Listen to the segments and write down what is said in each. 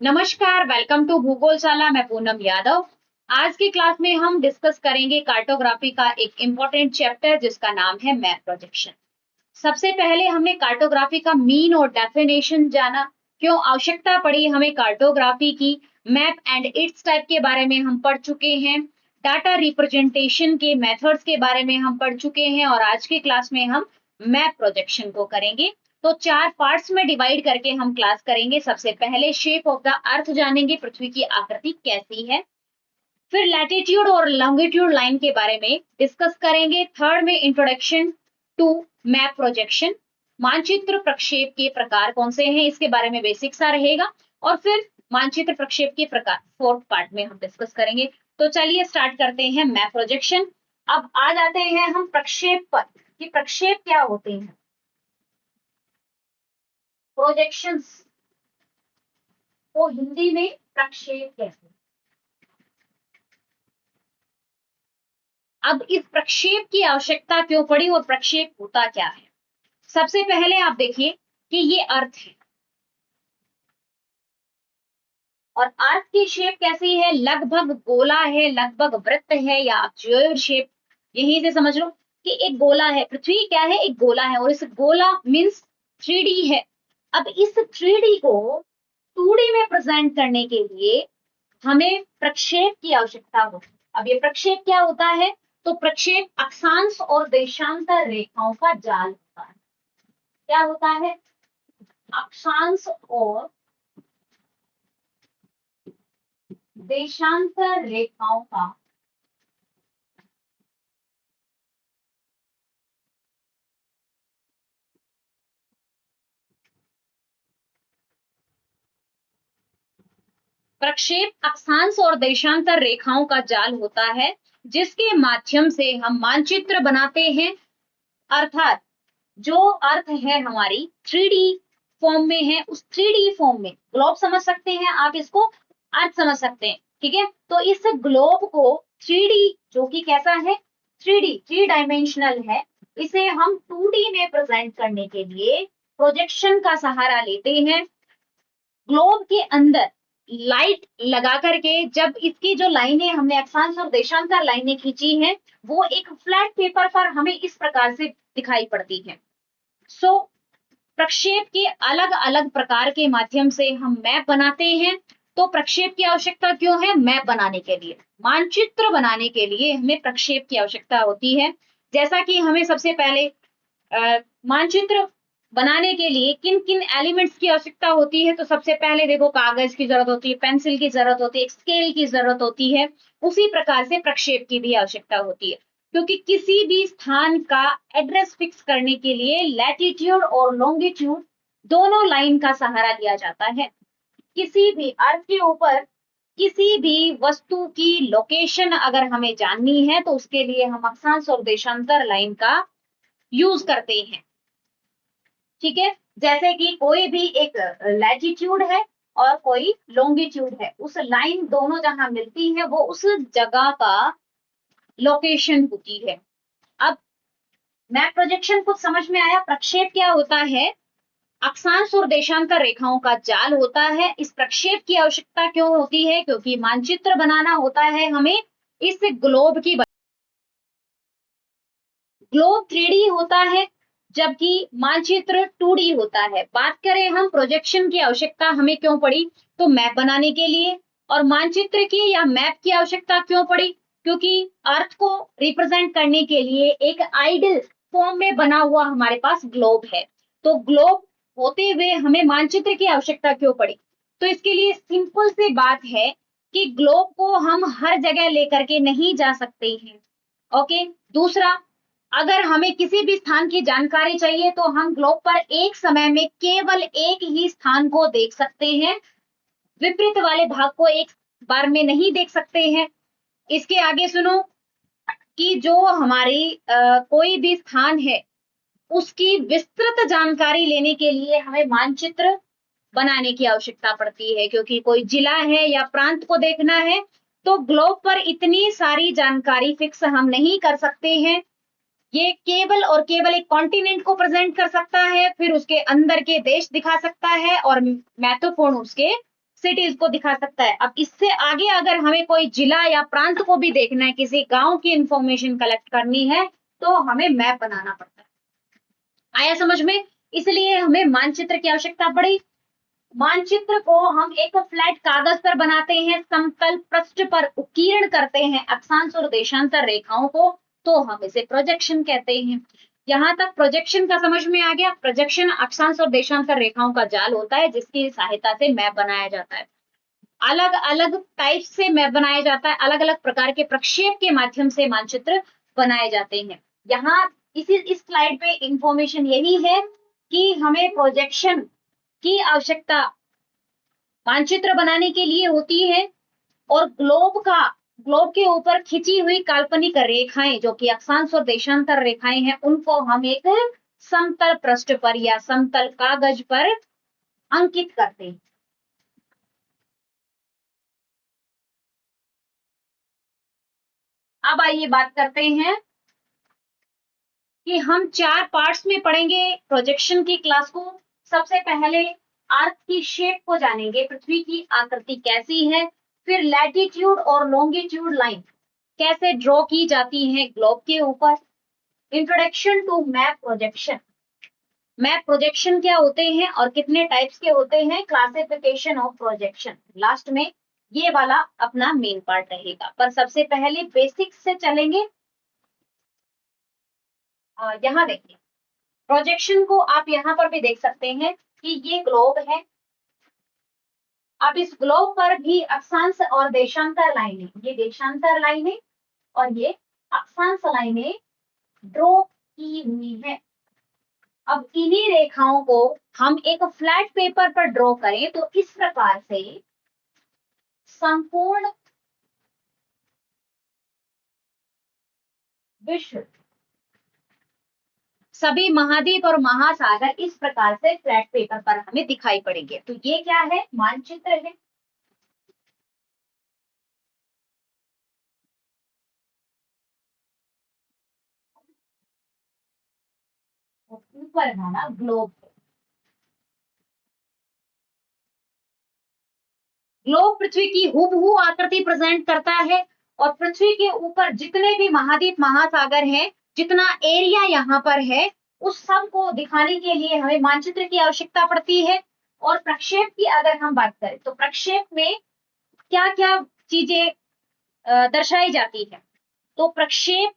नमस्कार, welcome to भूगोलशाला। मैं पूनम यादव। आज की क्लास में हम डिस्कस करेंगे कार्टोग्राफी का एक इम्पोर्टेंट चैप्टर जिसका नाम है मैप प्रोजेक्शन। सबसे पहले हमने कार्टोग्राफी का मीन और डेफिनेशन जाना, क्यों आवश्यकता पड़ी हमें कार्टोग्राफी की। मैप एंड इट्स टाइप के बारे में हम पढ़ चुके हैं। डाटा रिप्रेजेंटेशन के मेथड्स के बारे में हम पढ़ चुके हैं और आज की क्लास में हम मैप प्रोजेक्शन को करेंगे। तो 4 पार्ट्स में डिवाइड करके हम क्लास करेंगे। सबसे पहले शेप ऑफ द अर्थ जानेंगे, पृथ्वी की आकृति कैसी है। फिर लैटिट्यूड और लॉन्गिट्यूड लाइन के बारे में डिस्कस करेंगे। थर्ड में इंट्रोडक्शन टू मैप प्रोजेक्शन, मानचित्र प्रक्षेप के प्रकार कौन से हैं इसके बारे में बेसिक सा रहेगा। और फिर मानचित्र प्रक्षेप के प्रकार फोर्थ पार्ट में हम डिस्कस करेंगे। तो चलिए स्टार्ट करते हैं मैप प्रोजेक्शन। अब आ जाते हैं हम प्रक्षेप पर कि प्रक्षेप क्या होते हैं। प्रोजेक्शंस को हिंदी में प्रक्षेप कहते हैं। अब इस प्रक्षेप की आवश्यकता क्यों पड़ी और प्रक्षेप होता क्या है। सबसे पहले आप देखिए कि ये अर्थ है और अर्थ की शेप कैसी है, लगभग गोला है, लगभग वृत्त है या आप ज्योइड शेप यहीं से समझ लो कि एक गोला है। पृथ्वी क्या है, एक गोला है और इस गोला मींस 3D है। अब इस 3D को 2D में प्रेजेंट करने के लिए हमें प्रक्षेप की आवश्यकता होती है। अब ये प्रक्षेप क्या होता है, तो प्रक्षेप अक्षांश और देशांतर रेखाओं का जाल होता है। क्या होता है, अक्षांश और देशांतर रेखाओं का प्रक्षेप अक्षांश और देशांतर रेखाओं का जाल होता है जिसके माध्यम से हम मानचित्र बनाते हैं। अर्थात जो अर्थ है हमारी 3D फॉर्म में है, उस 3D फॉर्म में ग्लोब समझ सकते हैं आप, इसको अर्थ समझ सकते हैं, ठीक है। तो इस ग्लोब को 3D जो कि कैसा है, 3D 3 डायमेंशनल है, इसे हम 2D में प्रेजेंट करने के लिए प्रोजेक्शन का सहारा लेते हैं। ग्लोब के अंदर लाइट लगा करके जब इसकी जो लाइनें हमने अक्षांश और देशांतर लाइनें खींची हैं वो एक फ्लैट पेपर पर हमें इस प्रकार से दिखाई पड़ती है। सो प्रक्षेप के अलग अलग प्रकार के माध्यम से हम मैप बनाते हैं। तो प्रक्षेप की आवश्यकता क्यों है, मैप बनाने के लिए, मानचित्र बनाने के लिए हमें प्रक्षेप की आवश्यकता होती है। जैसा कि हमें सबसे पहले मानचित्र बनाने के लिए किन किन एलिमेंट्स की आवश्यकता होती है, तो सबसे पहले देखो कागज की जरूरत होती है, पेंसिल की जरूरत होती है, स्केल की जरूरत होती है। उसी प्रकार से प्रक्षेप की भी आवश्यकता होती है, क्योंकि किसी भी स्थान का एड्रेस फिक्स करने के लिए लैटिट्यूड और लॉन्गिट्यूड दोनों लाइन का सहारा लिया जाता है। किसी भी अर्थ के ऊपर किसी भी वस्तु की लोकेशन अगर हमें जाननी है तो उसके लिए हम अक्षांश और देशांतर लाइन का यूज करते हैं, ठीक है। जैसे कि कोई भी एक लैटिट्यूड है और कोई लॉन्गिट्यूड है, उस लाइन दोनों जहां मिलती है वो उस जगह का लोकेशन होती है। अब मैप प्रोजेक्शन कुछ समझ में आया। प्रक्षेप क्या होता है, अक्षांश और देशांतर रेखाओं का जाल होता है। इस प्रक्षेप की आवश्यकता क्यों होती है, क्योंकि मानचित्र बनाना होता है हमें इस ग्लोब की। ग्लोब 3D होता है जबकि मानचित्र 2D होता है। बात करें हम प्रोजेक्शन की आवश्यकता हमें क्यों पड़ी, तो मैप बनाने के लिए। और मानचित्र की या मैप की आवश्यकता क्यों पड़ी, क्योंकि अर्थ को रिप्रेजेंट करने के लिए एक आइडल फॉर्म में बना हुआ हमारे पास ग्लोब है। तो ग्लोब होते हुए हमें मानचित्र की आवश्यकता क्यों पड़ी, तो इसके लिए सिंपल सी बात है कि ग्लोब को हम हर जगह लेकर के नहीं जा सकते हैं। ओके, दूसरा, अगर हमें किसी भी स्थान की जानकारी चाहिए तो हम ग्लोब पर एक समय में केवल एक ही स्थान को देख सकते हैं, विपरीत वाले भाग को एक बार में नहीं देख सकते हैं। इसके आगे सुनो कि जो हमारी कोई भी स्थान है उसकी विस्तृत जानकारी लेने के लिए हमें मानचित्र बनाने की आवश्यकता पड़ती है, क्योंकि कोई जिला है या प्रांत को देखना है तो ग्लोब पर इतनी सारी जानकारी फिक्स हम नहीं कर सकते हैं। ये केवल और केवल एक कॉन्टिनेंट को प्रेजेंट कर सकता है, फिर उसके अंदर के देश दिखा सकता है और महत्वपूर्ण उसके सिटीज को दिखा सकता है। अब इससे आगे अगर हमें कोई जिला या प्रांत को भी देखना है, किसी गांव की इंफॉर्मेशन कलेक्ट करनी है, तो हमें मैप बनाना पड़ता है। आया समझ में? इसलिए हमें मानचित्र की आवश्यकता पड़ी। मानचित्र को हम एक फ्लैट कागज पर बनाते हैं, समतल पृष्ठ पर उत्कीर्ण करते हैं अक्षांश और देशांतर रेखाओं को, तो हम इसे प्रोजेक्शन कहते हैं। यहां तक प्रोजेक्शन का समझ में आ गया। प्रोजेक्शन अक्षांश और देशांतर रेखाओं का जाल होता है जिसकी सहायता से मैप बनाया जाता है। अलग अलग टाइप से मैप बनाया जाता है, अलग अलग प्रकार के प्रक्षेप के माध्यम से मानचित्र बनाए जाते हैं। यहाँ इस स्लाइड पे इंफॉर्मेशन यही है कि हमें प्रोजेक्शन की आवश्यकता मानचित्र बनाने के लिए होती है, और ग्लोब के ऊपर खिंची हुई काल्पनिक रेखाएं जो कि अक्षांश और देशांतर रेखाएं हैं, उनको हम एक समतल पृष्ठ पर या समतल कागज पर अंकित करते हैं। अब आइए बात करते हैं कि हम 4 पार्ट्स में पढ़ेंगे प्रोजेक्शन की क्लास को। सबसे पहले अर्थ की शेप को जानेंगे, पृथ्वी की आकृति कैसी है। फिर लैटिट्यूड और लॉन्गिट्यूड लाइन कैसे ड्रॉ की जाती है ग्लोब के ऊपर। Introduction to map projection, map projection क्या होते हैं और कितने टाइप्स के होते हैं, क्लासिफिकेशन ऑफ प्रोजेक्शन। लास्ट में ये वाला अपना मेन पार्ट रहेगा, पर सबसे पहले बेसिक्स से चलेंगे। यहाँ देखिए, प्रोजेक्शन को आप यहाँ पर भी देख सकते हैं कि ये ग्लोब है। अब इस ग्लोब पर भी अक्षांश और देशांतर लाइनें, ये देशांतर लाइनें और ये अक्षांश लाइनें ड्रॉ की हुई है। अब इन्हीं रेखाओं को हम एक फ्लैट पेपर पर ड्रॉ करें तो इस प्रकार से संपूर्ण विश्व, सभी महाद्वीप और महासागर इस प्रकार से फ्लैट पेपर पर हमें दिखाई पड़ेंगे। तो ये क्या है, मानचित्र है। ऊपर वाला ग्लोब, ग्लोब पृथ्वी की हूबहू आकृति प्रेजेंट करता है, और पृथ्वी के ऊपर जितने भी महाद्वीप महासागर हैं, जितना एरिया यहाँ पर है, उस सब को दिखाने के लिए हमें मानचित्र की आवश्यकता पड़ती है। और प्रक्षेप की अगर हम बात करें तो प्रक्षेप में क्या क्या चीजें दर्शाई जाती है, तो प्रक्षेप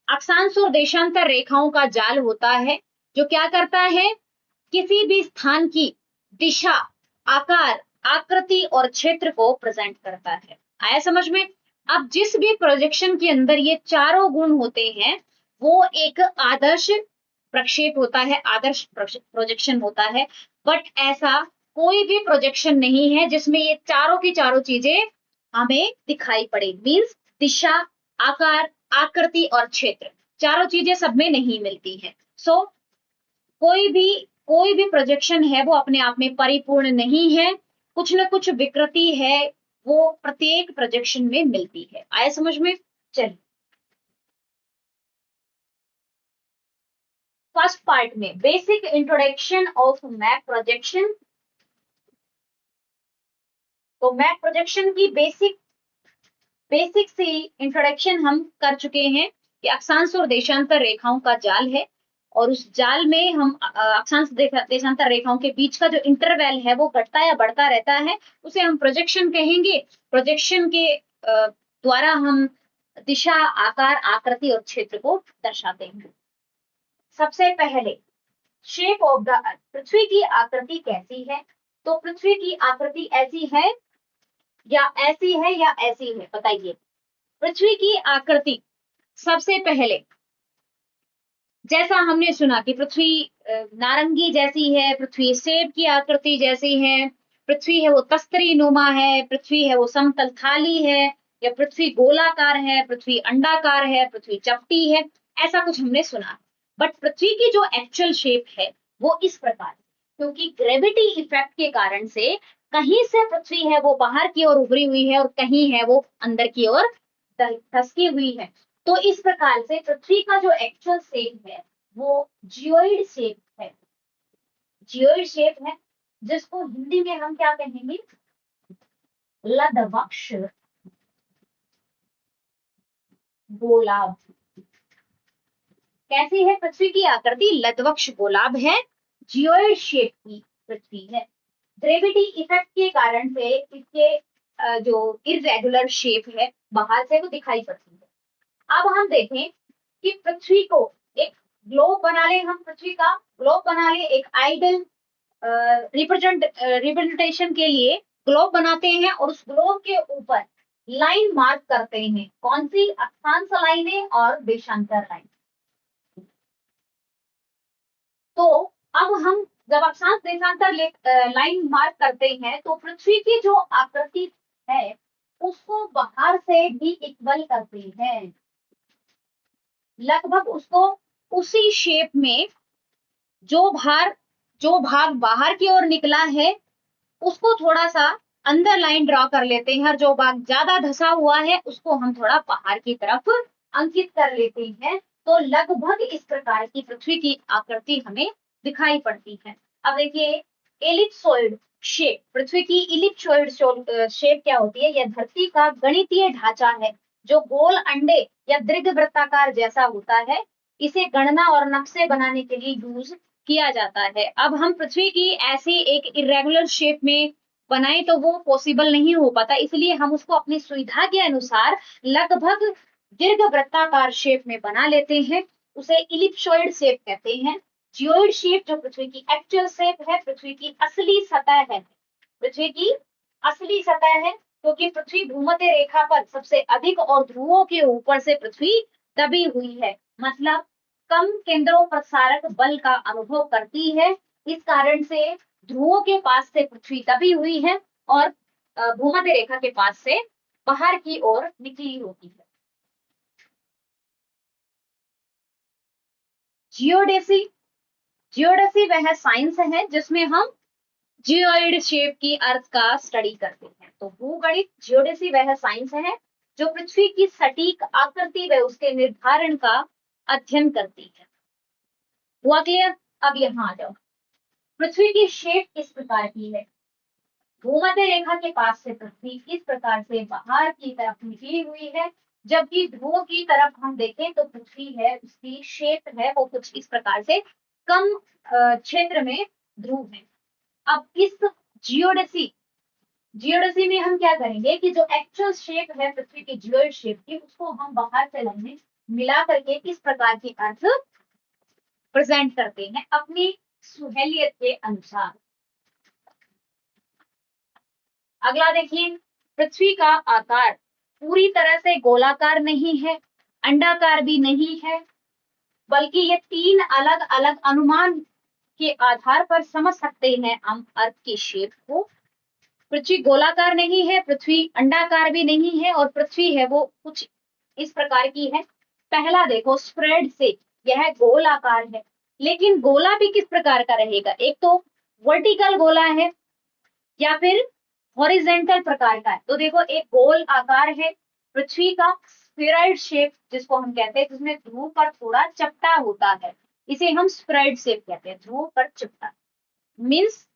अक्षांश और देशांतर रेखाओं का जाल होता है, जो क्या करता है, किसी भी स्थान की दिशा, आकार, आकृति और क्षेत्र को प्रेजेंट करता है। आया समझ में? अब जिस भी प्रोजेक्शन के अंदर ये चारों गुण होते हैं, वो एक आदर्श प्रक्षेप होता है, आदर्श प्रोजेक्शन होता है। बट ऐसा कोई भी प्रोजेक्शन नहीं है जिसमें ये चारों की चारों चीजें हमें दिखाई पड़े। मीन्स दिशा, आकार, आकृति और क्षेत्र, चारों चीजें सब में नहीं मिलती है। सो कोई भी प्रोजेक्शन है वो अपने आप में परिपूर्ण नहीं है, कुछ ना कुछ विकृति है, वो प्रत्येक प्रोजेक्शन में मिलती है। आया समझ में? चलिए, फर्स्ट पार्ट में basic introduction of map projection. तो मैप प्रोजेक्शन की बेसिक सी इंट्रोडक्शन हम कर चुके हैं कि अक्षांश और देशांतर रेखाओं का जाल है, और उस जाल में हम अक्षांश देशांतर रेखाओं के बीच का जो इंटरवल है वो घटता या बढ़ता रहता है, उसे हम प्रोजेक्शन कहेंगे। प्रोजेक्शन के द्वारा हम दिशा, आकार, आकृति और क्षेत्र को दर्शाते हैं। सबसे पहले शेप ऑफ द अर्थ, पृथ्वी की आकृति कैसी है? तो पृथ्वी की आकृति ऐसी है या ऐसी है या ऐसी है, बताइए। पृथ्वी की आकृति सबसे पहले, जैसा हमने सुना कि पृथ्वी नारंगी जैसी है, पृथ्वी सेब की आकृति जैसी है, पृथ्वी है वो तस्तरी नुमा है, पृथ्वी है वो समतल थाली है, या पृथ्वी गोलाकार है, पृथ्वी अंडाकार है, पृथ्वी चपटी है, ऐसा कुछ हमने सुना। बट पृथ्वी की जो एक्चुअल शेप है वो इस प्रकार, क्योंकि ग्रेविटी इफेक्ट के कारण से कहीं से पृथ्वी है वो बाहर की ओर उभरी हुई है और कहीं है वो अंदर की ओर धसकी हुई है। तो इस प्रकार से पृथ्वी का जो एक्चुअल शेप है वो जियोइड शेप है, जियोइड शेप है, जिसको हिंदी में हम क्या कहेंगे, लदवक्ष गोलाभ। कैसी है पृथ्वी की आकृति? लदवक्ष गोलाभ है, जियोइड शेप की पृथ्वी है। ग्रेविटी इफेक्ट के कारण से इसके जो इरेगुलर शेप है बाहर से वो दिखाई पड़ती है। अब हम देखें कि पृथ्वी को एक ग्लोब बना ले, हम पृथ्वी का ग्लोब बना ले, एक आइडल रिप्रेजेंटेशन के लिए ग्लोब बनाते हैं और उस ग्लोब के ऊपर लाइन मार्क करते हैं। कौन सी? अक्षांश लाइनें और देशांतर लाइन। तो अब हम जब अक्षांश देशांतर लाइन मार्क करते हैं तो पृथ्वी की जो आकृति है उसको बाहर से भी इक्वल करते हैं, लगभग उसको उसी शेप में जो भाग बाहर की ओर निकला है उसको थोड़ा सा अंदर लाइन ड्रॉ कर लेते हैं, और जो भाग ज्यादा धसा हुआ है उसको हम थोड़ा बाहर की तरफ अंकित कर लेते हैं। तो लगभग इस प्रकार की पृथ्वी की आकृति हमें दिखाई पड़ती है। अब देखिए एलिप्सोइड शेप, पृथ्वी की इलिप्सोइड शेप क्या होती है? यह धरती का गणितीय ढांचा है जो गोल अंडे या दीर्घवृत्ताकार जैसा होता है। इसे गणना और नक्शे बनाने के लिए यूज किया जाता है। अब हम पृथ्वी की ऐसी एक इरेगुलर शेप में बनाए तो वो पॉसिबल नहीं हो पाता, इसलिए हम उसको अपनी सुविधा के अनुसार लगभग दीर्घवृत्ताकार शेप में बना लेते हैं, उसे इलिप्सोइड शेप कहते हैं। जियोइड शेप जो पृथ्वी की एक्चुअल शेप है, पृथ्वी की असली सतह है, पृथ्वी की असली सतह है, क्योंकि पृथ्वी भूमध्य रेखा पर सबसे अधिक और ध्रुवों के ऊपर से पृथ्वी दबी हुई है, मतलब कम केंद्रों प्रसारक बल का अनुभव करती है। इस कारण से ध्रुवों के पास से पृथ्वी दबी हुई है और भूमध्य रेखा के पास से बाहर की ओर निकली होती है। जियोडेसी, जियोडेसी वह साइंस है जिसमें हम जियोइड शेप की अर्थ का स्टडी करते हैं। तो भूगणित जियोडेसी वह साइंस है जो पृथ्वी की सटीक आकृति व उसके निर्धारण का अध्ययन करती है। हुआ क्लियर? अब यहाँ आ जाओ। पृथ्वी की शेप इस प्रकार की है, भूमध्य रेखा के पास से पृथ्वी इस प्रकार से बाहर की तरफ निकली हुई है, जबकि ध्रुव की तरफ हम देखें तो पृथ्वी है, उसकी शेप है वो कुछ इस प्रकार से कम क्षेत्र में ध्रुव है। अब इस जियोडेसी में हम क्या करेंगे कि जो एक्चुअल शेप है पृथ्वी की जियोइड शेप की, उसको हम बाहर से लाइनें मिला करके इस प्रकार की अर्थ प्रेजेंट करते हैं अपनी सुहेलियत के अनुसार। अगला देखिए, पृथ्वी का आकार पूरी तरह से गोलाकार नहीं है, अंडाकार भी नहीं है, बल्कि ये तीन अलग अलग अनुमान के आधार पर समझ सकते हैं हम अर्थ की शेप को। पृथ्वी गोलाकार नहीं है, पृथ्वी अंडाकार भी नहीं है, और पृथ्वी है वो कुछ इस प्रकार की है। पहला देखो स्प्रेड से, यह गोलाकार है, लेकिन गोला भी किस प्रकार का रहेगा? एक तो वर्टिकल गोला है या फिर हॉरिजेंटल प्रकार का है। तो देखो एक गोल आकार है पृथ्वी का, स्फेरॉइड शेप जिसको हम कहते हैं, जिसमें ध्रुव पर थोड़ा चपटा होता है, इसे हम स्प्रेड शेप कहते हैं, ध्रुव पर चपटा। मीन्स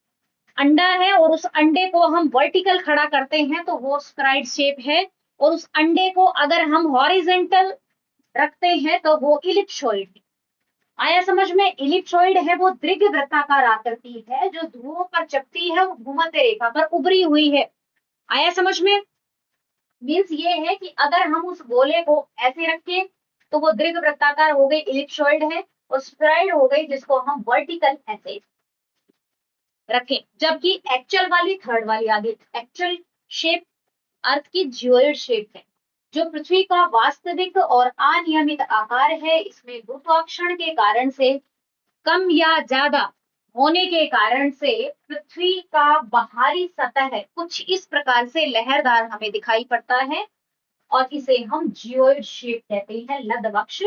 अंडा है और उस अंडे को हम वर्टिकल खड़ा करते हैं तो वो स्प्रेड शेप है, और उस अंडे को अगर हम हॉरिजेंटल रखते हैं तो वो इलिप्सोइड है। आया समझ में? इलिप्सोइड है वो दीर्घवृत्ताकार आकृति है जो ध्रुवों पर चपटी है, भूमध्य रेखा पर उभरी हुई है। आया समझ में? मीन्स ये है कि अगर हम उस गोले को ऐसे रखें तो वो दीर्घवृत्ताकार हो गई, इलिप्सोइड है, और स्फेरॉइड हो गई जिसको हम वर्टिकल ऐसे रखें। जबकि एक्चुअल वाली, थर्ड वाली आगे, एक्चुअल शेप अर्थ की जियोइड शेप है, जो पृथ्वी का वास्तविक और अनियमित आकार है। इसमें गुरुत्वाकर्षण के कारण से कम या ज्यादा होने के कारण से पृथ्वी का बाहरी सतह कुछ इस प्रकार से लहरदार हमें दिखाई पड़ता है, और इसे हम जियोइड शेप कहते हैं, लदवक्ष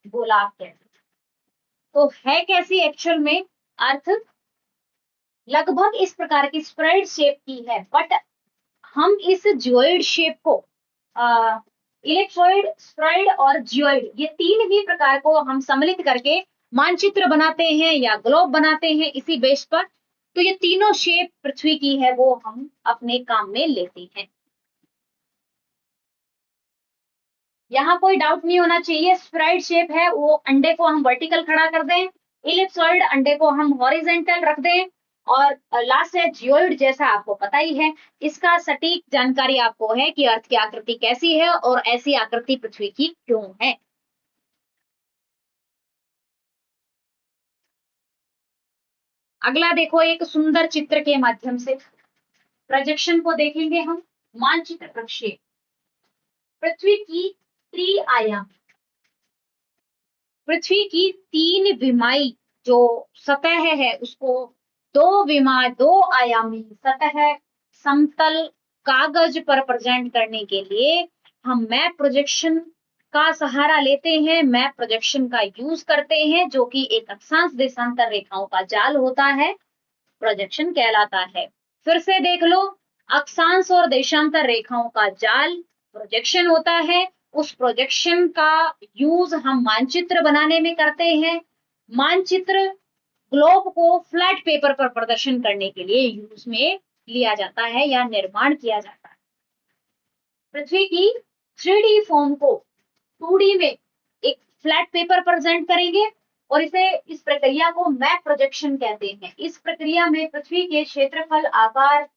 गोलाकार कहते हैं। तो है कैसी एक्चुअल में अर्थ? लगभग इस प्रकार की स्प्रेड शेप की है, बट हम इस जियोइड शेप को इलिप्सोइड, स्प्रेड और जियोइड, ये तीन ही प्रकार को हम सम्मिलित करके मानचित्र बनाते हैं या ग्लोब बनाते हैं इसी बेस पर। तो ये तीनों शेप पृथ्वी की है वो हम अपने काम में लेते हैं। यहाँ कोई डाउट नहीं होना चाहिए। स्फेरॉइड शेप है, वो अंडे को हम वर्टिकल खड़ा कर दें, इलिप्सॉइड अंडे को हम हॉरिजेंटल रख दें, और लास्ट है जियोइड, जैसा आपको पता ही है। इसका सटीक जानकारी आपको है कि अर्थ की आकृति कैसी है और ऐसी आकृति पृथ्वी की क्यों है। अगला देखो, एक सुंदर चित्र के माध्यम से प्रोजेक्शन को देखेंगे हम। मानचित्र प्रक्षेप पृथ्वी की त्रिआयाम, पृथ्वी की 3 विमाई जो सतह है उसको 2 आयामी सतह समतल कागज पर प्रेजेंट करने के लिए हम मैप प्रोजेक्शन का सहारा लेते हैं, मैप प्रोजेक्शन का यूज करते हैं, जो कि एक अक्षांश देशांतर रेखाओं का जाल होता है, प्रोजेक्शन कहलाता है। फिर से देख लो, अक्षांश और देशांतर रेखाओं का जाल प्रोजेक्शन होता है। उस प्रोजेक्शन का यूज हम मानचित्र बनाने में करते हैं। मानचित्र ग्लोब को फ्लैट पेपर पर प्रदर्शन करने के लिए यूज में लिया जाता है या निर्माण किया जाता है। पृथ्वी की 3D फॉर्म को 2D में एक फ्लैट पेपर प्रेजेंट करेंगे और इस प्रक्रिया को मैप प्रोजेक्शन कहते हैं। इस प्रक्रिया में पृथ्वी के क्षेत्रफल, आकार,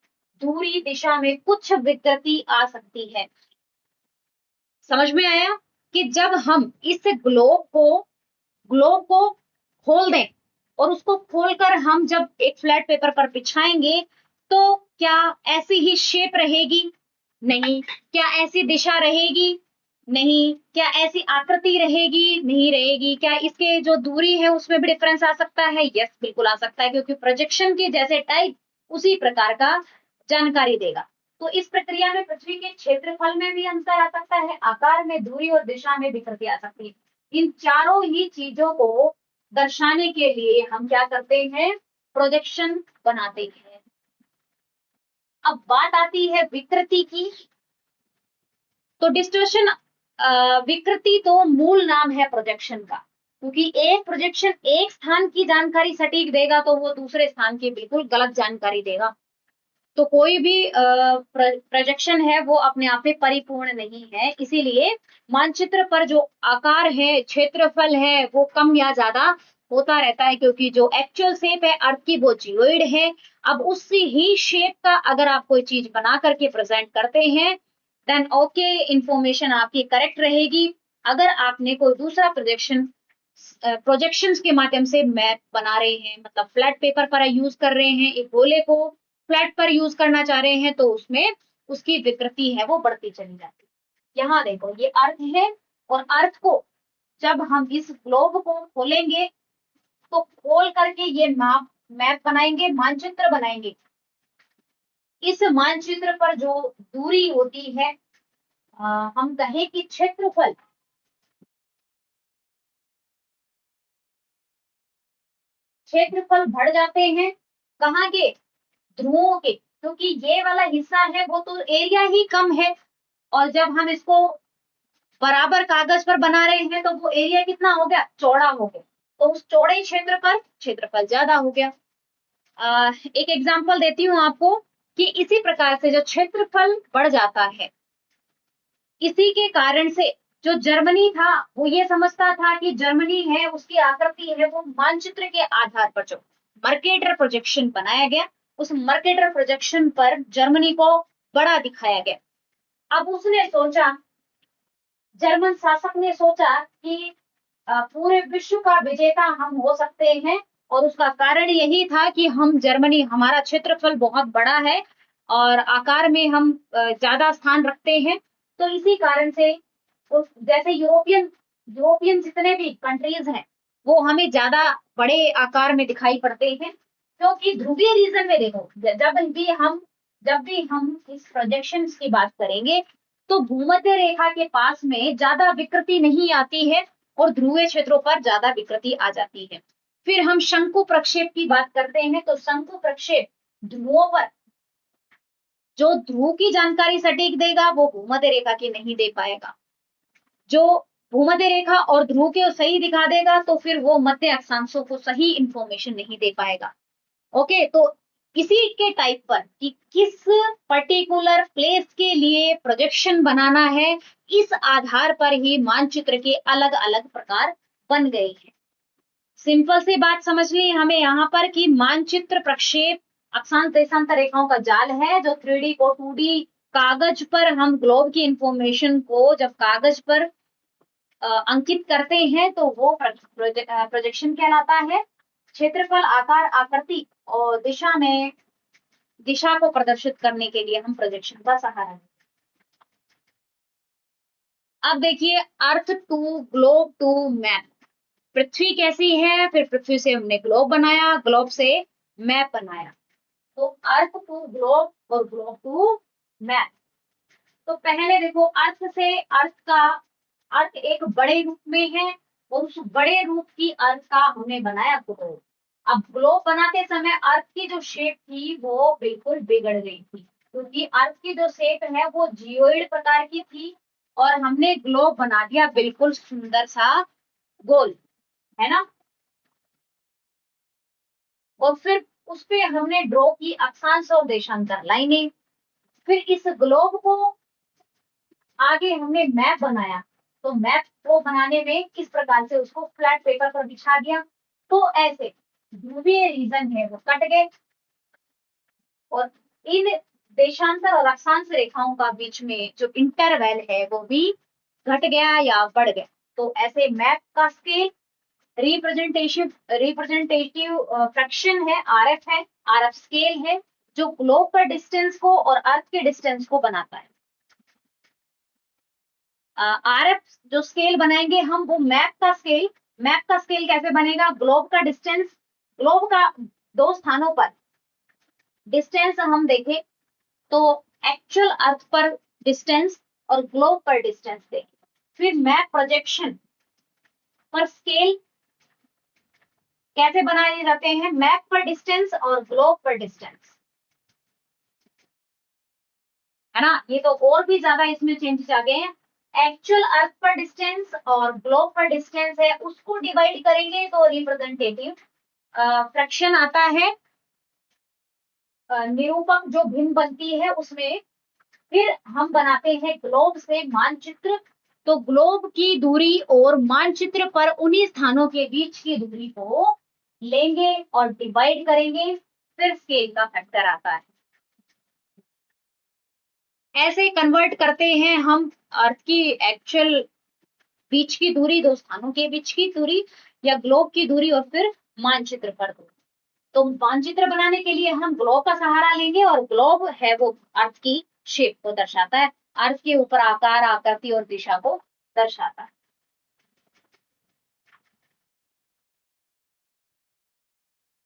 दूरी, दिशा में कुछ विकृति आ सकती है। समझ में आया कि जब हम इस ग्लोब को खोल दें और उसको खोलकर हम जब एक फ्लैट पेपर पर बिछाएंगे तो क्या ऐसी ही शेप रहेगी? नहीं। क्या ऐसी दिशा रहेगी? नहीं। क्या ऐसी आकृति रहेगी? नहीं रहेगी। क्या इसके जो दूरी है उसमें भी डिफरेंस आ सकता है? यस, बिल्कुल आ सकता है, क्योंकि प्रोजेक्शन के जैसे टाइप उसी प्रकार का जानकारी देगा। तो इस प्रक्रिया में पृथ्वी के क्षेत्रफल में भी अंतर आ सकता है, आकार में, दूरी और दिशा में विकृति आ सकती है। इन चारों ही चीजों को दर्शाने के लिए हम क्या करते हैं? प्रोजेक्शन बनाते हैं। अब बात आती है विकृति की। तो डिस्टॉर्शन, विकृति तो मूल नाम है प्रोजेक्शन का, क्योंकि एक प्रोजेक्शन एक स्थान की जानकारी सटीक देगा तो वो दूसरे स्थान की बिल्कुल गलत जानकारी देगा। तो कोई भी प्रोजेक्शन है वो अपने आप में परिपूर्ण नहीं है, इसीलिए मानचित्र पर जो आकार है, क्षेत्रफल है, वो कम या ज्यादा होता रहता है, क्योंकि जो एक्चुअल शेप है अर्थ की वो जियोइड है। अब उसी ही शेप का अगर आप कोई चीज बना करके प्रेजेंट करते हैं देन ओके, इंफॉर्मेशन आपकी करेक्ट रहेगी। अगर आपने कोई दूसरा प्रोजेक्शंस के माध्यम से मैप बना रहे हैं, मतलब फ्लैट पेपर पर यूज कर रहे हैं, एक गोले को फ्लैट पर यूज करना चाह रहे हैं, तो उसमें उसकी विकृति है वो बढ़ती चली जाती है। यहाँ देखो, ये अर्थ है और अर्थ को जब हम इस ग्लोब को खोलेंगे तो खोल करके ये मैप बनाएंगे, मानचित्र बनाएंगे। इस मानचित्र पर जो दूरी होती है, हम कहें कि क्षेत्रफल, क्षेत्रफल बढ़ जाते हैं। कहाँ के? ध्रुवों के, क्योंकि ये वाला हिस्सा है वो तो एरिया ही कम है, और जब हम इसको बराबर कागज पर बना रहे हैं तो वो एरिया कितना हो गया? चौड़ा हो गया। तो उस चौड़े क्षेत्र पर क्षेत्रफल ज्यादा हो गया। एक एग्जांपल देती हूँ आपको कि इसी प्रकार से जो क्षेत्रफल बढ़ जाता है, इसी के कारण से जो जर्मनी था वो ये समझता था कि जर्मनी है, उसकी आकृति है वो मानचित्र के आधार पर जो मर्केटर प्रोजेक्शन बनाया गया, उस मर्केटर प्रोजेक्शन पर जर्मनी को बड़ा दिखाया गया। अब उसने सोचा, जर्मन शासक ने सोचा कि पूरे विश्व का विजेता हम हो सकते हैं, और उसका कारण यही था कि हम जर्मनी, हमारा क्षेत्रफल बहुत बड़ा है और आकार में हम ज्यादा स्थान रखते हैं। तो इसी कारण से जैसे यूरोपियन जितने भी कंट्रीज हैं वो हमें ज्यादा बड़े आकार में दिखाई पड़ते हैं, क्योंकि ध्रुवीय रीजन में देखो, जब भी हम इस प्रोजेक्शन की बात करेंगे तो भूमध्य रेखा के पास में ज्यादा विकृति नहीं आती है और ध्रुवीय क्षेत्रों पर ज्यादा विकृति आ जाती है। फिर हम शंकु प्रक्षेप की बात करते हैं, तो शंकु प्रक्षेप ध्रुवों पर जो ध्रुव की जानकारी सटीक देगा वो भूमध्य रेखा की नहीं दे पाएगा। जो भूमध्य रेखा और ध्रुव को सही दिखा देगा तो फिर वो मध्य अक्षांशों को सही इंफॉर्मेशन नहीं दे पाएगा। ओके, तो इसी के टाइप पर कि किस पर्टिकुलर प्लेस के लिए लिए प्रोजेक्शन बनाना है, इस आधार पर ही मानचित्र के अलग अलग प्रकार बन गए हैं। सिंपल सी बात समझ ली हमें यहाँ पर कि मानचित्र प्रक्षेप अक्षांश देशांतर रेखाओं का जाल है, जो 3D को 2D कागज पर हम ग्लोब की इंफॉर्मेशन को जब कागज पर अंकित करते हैं तो वो प्रोजेक्शन कहलाता है। क्षेत्रफल, आकार, आकृति और दिशा को प्रदर्शित करने के लिए हम प्रोजेक्शन का सहारा लेते हैं। अब देखिए, earth to globe to map. पृथ्वी कैसी है, फिर पृथ्वी से हमने ग्लोब बनाया, ग्लोब से मैप बनाया। तो अर्थ टू ग्लोब और ग्लोब टू मैप। तो पहले देखो, अर्थ एक बड़े रूप में है और उस बड़े रूप की अर्थ का हमने बनाया ग्लोब। अब ग्लोब बनाते समय अर्थ की जो शेप थी वो बिल्कुल बिगड़ गई थी, क्योंकि अर्थ की जो शेप है वो जियोइड प्रकार की थी और हमने ग्लोब बना दिया बिल्कुल सुंदर सा गोल, है ना। और फिर उस पे हमने ड्रॉ की अक्षांश और देशांतर लाइनें। फिर इस ग्लोब को आगे हमने मैप बनाया। तो मैप को बनाने में किस प्रकार से उसको फ्लैट पेपर पर बिछा दिया, तो ऐसे ध्रुवीय रीजन है वो कट गए और इन देशांतर और अक्षांश रेखाओं का बीच में जो इंटरवल है वो भी घट गया या बढ़ गया। तो ऐसे मैप का स्केल रिप्रेजेंटेटिव फ्रैक्शन है, आरएफ स्केल है, जो ग्लोब पर डिस्टेंस को और अर्थ के डिस्टेंस को बनाता है। आरएफ जो स्केल बनाएंगे हम, वो मैप का स्केल कैसे बनेगा, ग्लोब का डिस्टेंस, ग्लोब का दो स्थानों पर डिस्टेंस हम देखें तो एक्चुअल अर्थ पर डिस्टेंस और ग्लोब पर डिस्टेंस देखें। फिर मैप प्रोजेक्शन पर स्केल कैसे बनाए जाते हैं, मैप पर डिस्टेंस और ग्लोब पर डिस्टेंस, है ना। ये तो और भी ज्यादा इसमें चेंजेस आ गए हैं। एक्चुअल अर्थ पर डिस्टेंस और ग्लोब पर डिस्टेंस है, उसको डिवाइड करेंगे तो रिप्रेजेंटेटिव फ्रैक्शन आता है, निरूपक जो भिन्न बनती है उसमें। फिर हम बनाते हैं ग्लोब से मानचित्र। तो ग्लोब की दूरी और मानचित्र पर उन्हीं स्थानों के बीच की दूरी को लेंगे और डिवाइड करेंगे, फिर स्केल का फैक्टर आता है। ऐसे कन्वर्ट करते हैं हम अर्थ की एक्चुअल बीच की दूरी, दो स्थानों के बीच की दूरी या ग्लोब की दूरी, और फिर मानचित्र पर दूरी। तो मानचित्र बनाने के लिए हम ग्लोब का सहारा लेंगे और ग्लोब है वो अर्थ की शेप को दर्शाता है, अर्थ के ऊपर आकार, आकृति और दिशा को दर्शाता है।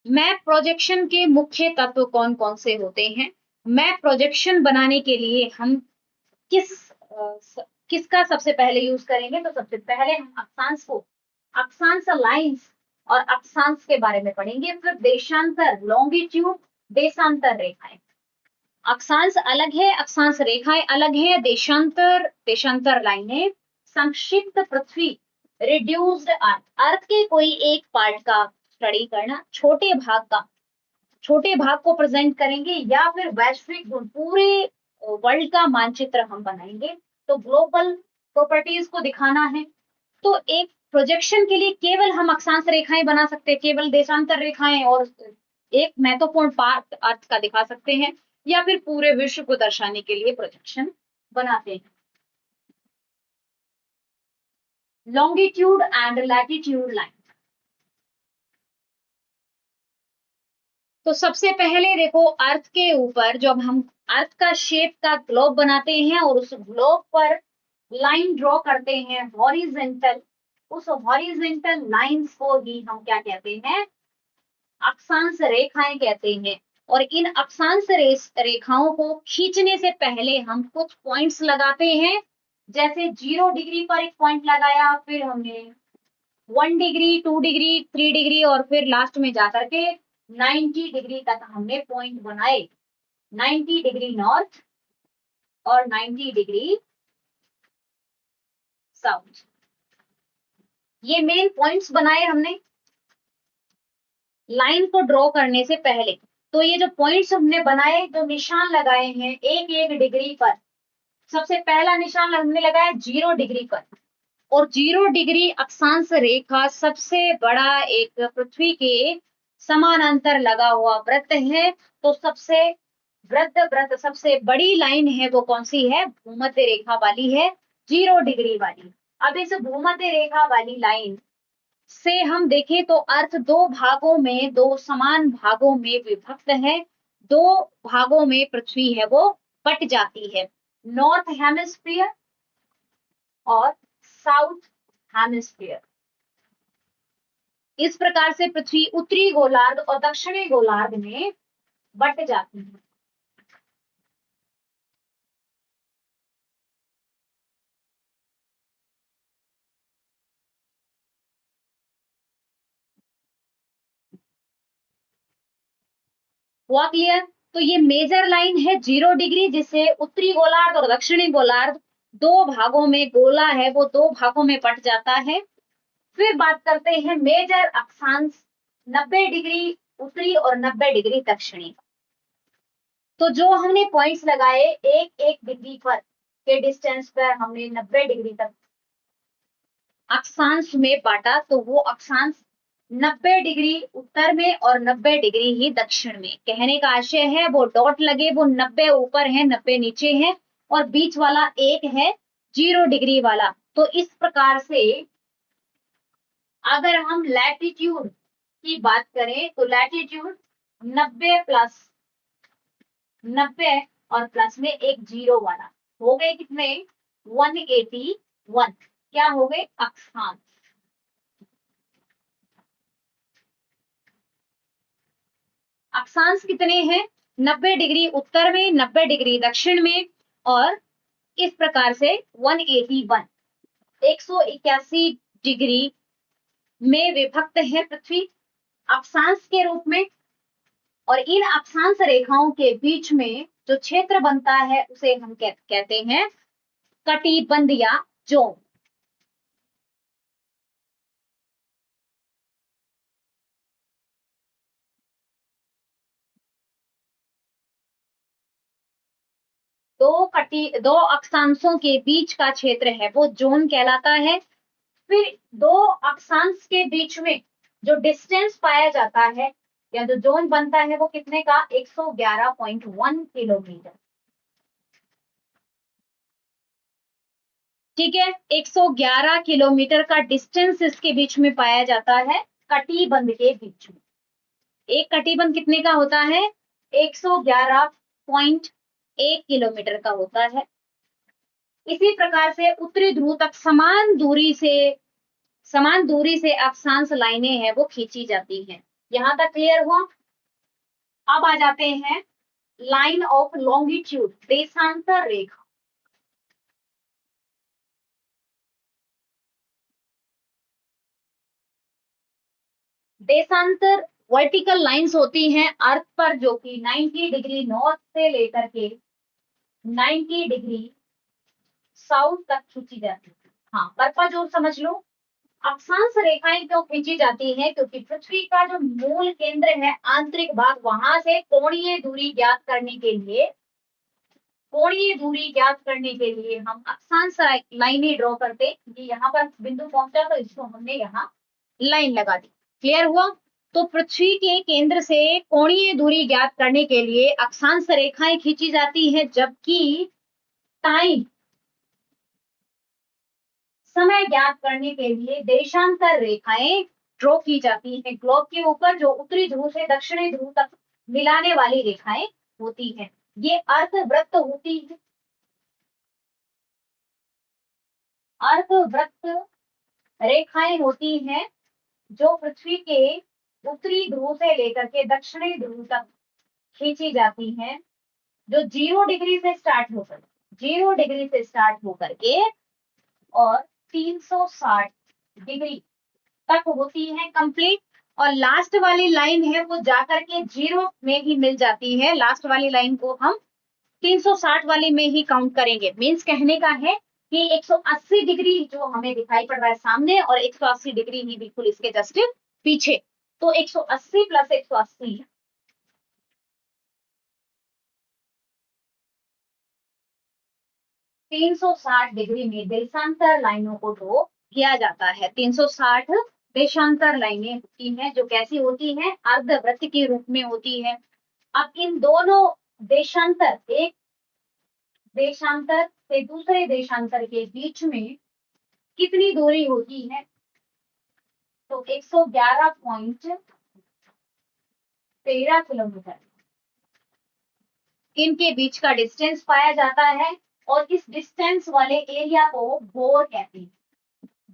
मैप प्रोजेक्शन के मुख्य तत्व कौन कौन से होते हैं। मैप प्रोजेक्शन बनाने के लिए हम किसका सबसे पहले यूज करेंगे, तो सबसे पहले हम अक्षांश लाइंस और अक्षांश के बारे में पढ़ेंगे। फिर देशांतर, लॉन्गिट्यूड, देशांतर रेखाएं। अक्षांश अलग है, अक्षांश रेखाएं अलग है, देशांतर लाइनें। संक्षिप्त पृथ्वी, रिड्यूस्ड अर्थ के कोई एक पार्ट का स्टडी करना, छोटे भाग को प्रेजेंट करेंगे, या फिर वैश्विक गुण, पूरे वर्ल्ड का मानचित्र हम बनाएंगे। तो ग्लोबल प्रॉपर्टीज को दिखाना है। तो एक प्रोजेक्शन के लिए केवल हम अक्षांश रेखाएं बना सकते हैं, केवल देशांतर रेखाएं और एक महत्वपूर्ण पार्ट अर्थ का दिखा सकते हैं, या फिर पूरे विश्व को दर्शाने के लिए प्रोजेक्शन बनाते हैं। Longitude and latitude line. तो सबसे पहले देखो, अर्थ के ऊपर जब हम अर्थ का शेप का ग्लोब बनाते हैं और उस ग्लोब पर लाइन ड्रॉ करते हैं हॉरिजेंटल, उस हॉरिजेंटल लाइंस को ही हम क्या कहते हैं, अक्षांश रेखाएं कहते हैं। और इन अक्षांश रेखाओं को खींचने से पहले हम कुछ पॉइंट्स लगाते हैं, जैसे 0 डिग्री पर एक पॉइंट लगाया, फिर हमने 1 डिग्री, 2 डिग्री, 3 डिग्री और फिर लास्ट में जाकर के 90 डिग्री तक हमने पॉइंट बनाए। 90 डिग्री नॉर्थ और 90 डिग्री साउथ, ये मेन पॉइंट्स बनाए हमने लाइन को ड्रॉ करने से पहले। तो ये जो पॉइंट्स हमने बनाए, जो निशान लगाए हैं एक एक डिग्री पर, सबसे पहला निशान हमने लगाया 0 डिग्री पर, और 0 डिग्री अक्षांश रेखा सबसे बड़ा एक पृथ्वी के समानांतर लगा हुआ वृत्त है। तो सबसे वृत्त सबसे बड़ी लाइन है वो कौन सी है? भूमध्य रेखा वाली है, 0 डिग्री वाली। अब इस भूमध्य रेखा वाली लाइन से हम देखें तो अर्थ दो भागों में, दो समान भागों में विभक्त है। दो भागों में पृथ्वी है वो बट जाती है, नॉर्थ हेमिस्फीयर और साउथ हेमिस्फीयर। इस प्रकार से पृथ्वी उत्तरी गोलार्ध और दक्षिणी गोलार्ध में बट जाती है। हुआ क्लियर? तो ये मेजर लाइन है 0 डिग्री, जिससे उत्तरी गोलार्ध और दक्षिणी गोलार्ध दो भागों में, गोला है वो दो भागों में बट जाता है। फिर बात करते हैं मेजर अक्षांश 90 डिग्री उत्तरी और 90 डिग्री दक्षिणी। तो जो हमने पॉइंट्स लगाए एक एक डिग्री पर के डिस्टेंस पर हमने 90 डिग्री तक अक्षांश में बांटा, तो वो अक्षांश 90 डिग्री उत्तर में और 90 डिग्री ही दक्षिण में। कहने का आशय है वो डॉट लगे वो 90 ऊपर है 90 नीचे है, और बीच वाला एक है 0 डिग्री वाला। तो इस प्रकार से अगर हम लैटिट्यूड की बात करें तो लैटिट्यूड 90 प्लस 90 और प्लस में एक 0 वाला हो गए कितने? 181। क्या हो गए? अक्षांश। अक्षांश कितने हैं? 90 डिग्री उत्तर में, 90 डिग्री दक्षिण में, और इस प्रकार से 181 181 डिग्री में विभक्त है पृथ्वी अक्षांश के रूप में। और इन अक्षांश रेखाओं के बीच में जो क्षेत्र बनता है उसे हम कहते हैं कटिबंध या जोन। दो अक्षांशों के बीच का क्षेत्र है वो जोन कहलाता है। फिर दो अक्षांश के बीच में जो डिस्टेंस पाया जाता है या जो जोन बनता है वो कितने का? 111.1 किलोमीटर। ठीक है, 111 किलोमीटर का डिस्टेंस इसके बीच में पाया जाता है, कटिबंध के बीच में। एक कटिबंध कितने का होता है? 111.1 किलोमीटर का होता है। इसी प्रकार से उत्तरी ध्रुव तक समान दूरी से अक्षांश लाइनें हैं वो खींची जाती हैं। यहां तक क्लियर हुआ? अब आ जाते हैं लाइन ऑफ लॉन्गिट्यूड, देशांतर रेखा। देशांतर वर्टिकल लाइंस होती हैं अर्थ पर, जो कि 90 डिग्री नॉर्थ से लेकर के 90 डिग्री साउथ तक खींची जाती है। हाँ, पर्पज और समझ लो। अक्षांश रेखाएं क्यों खींची जाती है? क्योंकि पृथ्वी का जो मूल केंद्र है, आंतरिक भाग, वहां से कोणीय दूरी ज्ञात करने के लिए हम अक्षांश लाइनें ड्रॉ करते। ये यहाँ पर बिंदु पहुंचा तो इसको हमने यहाँ लाइन लगा दी। क्लियर हुआ? तो पृथ्वी के केंद्र से कोणीय दूरी ज्ञात करने के लिए अक्षांश रेखाएं खींची जाती है, जबकि टाइम समय ज्ञात करने के लिए देशांतर रेखाएं ड्रॉ की जाती हैं। ग्लोब के ऊपर जो उत्तरी ध्रुव से दक्षिणी ध्रुव तक मिलाने वाली रेखाएं होती हैं, ये अर्धवृत्त होती है। अर्धवृत्त रेखाएं होती हैं जो पृथ्वी के उत्तरी ध्रुव से लेकर के दक्षिणी ध्रुव तक खींची जाती हैं, जो 0 डिग्री से स्टार्ट होकर के और 360 डिग्री तक होती है कंप्लीट। और लास्ट वाली लाइन है वो जाकर के 0 में ही मिल जाती है। लास्ट वाली लाइन को हम 360 वाली में ही काउंट करेंगे। मींस कहने का है कि 180 डिग्री जो हमें दिखाई पड़ रहा है सामने, और 180 डिग्री ही बिल्कुल इसके जस्ट पीछे। तो 180 प्लस 180, 360 डिग्री में देशांतर लाइनों को ड्रॉ किया जाता है। 360 देशांतर लाइनें होती हैं जो कैसी होती हैं, अर्धवृत्त के रूप में होती है। अब इन दोनों देशांतर, एक देशांतर से दूसरे देशांतर के बीच में कितनी दूरी होती है, तो 111.13 किलोमीटर इनके बीच का डिस्टेंस पाया जाता है और इस डिस्टेंस वाले एरिया को गोर कहते हैं।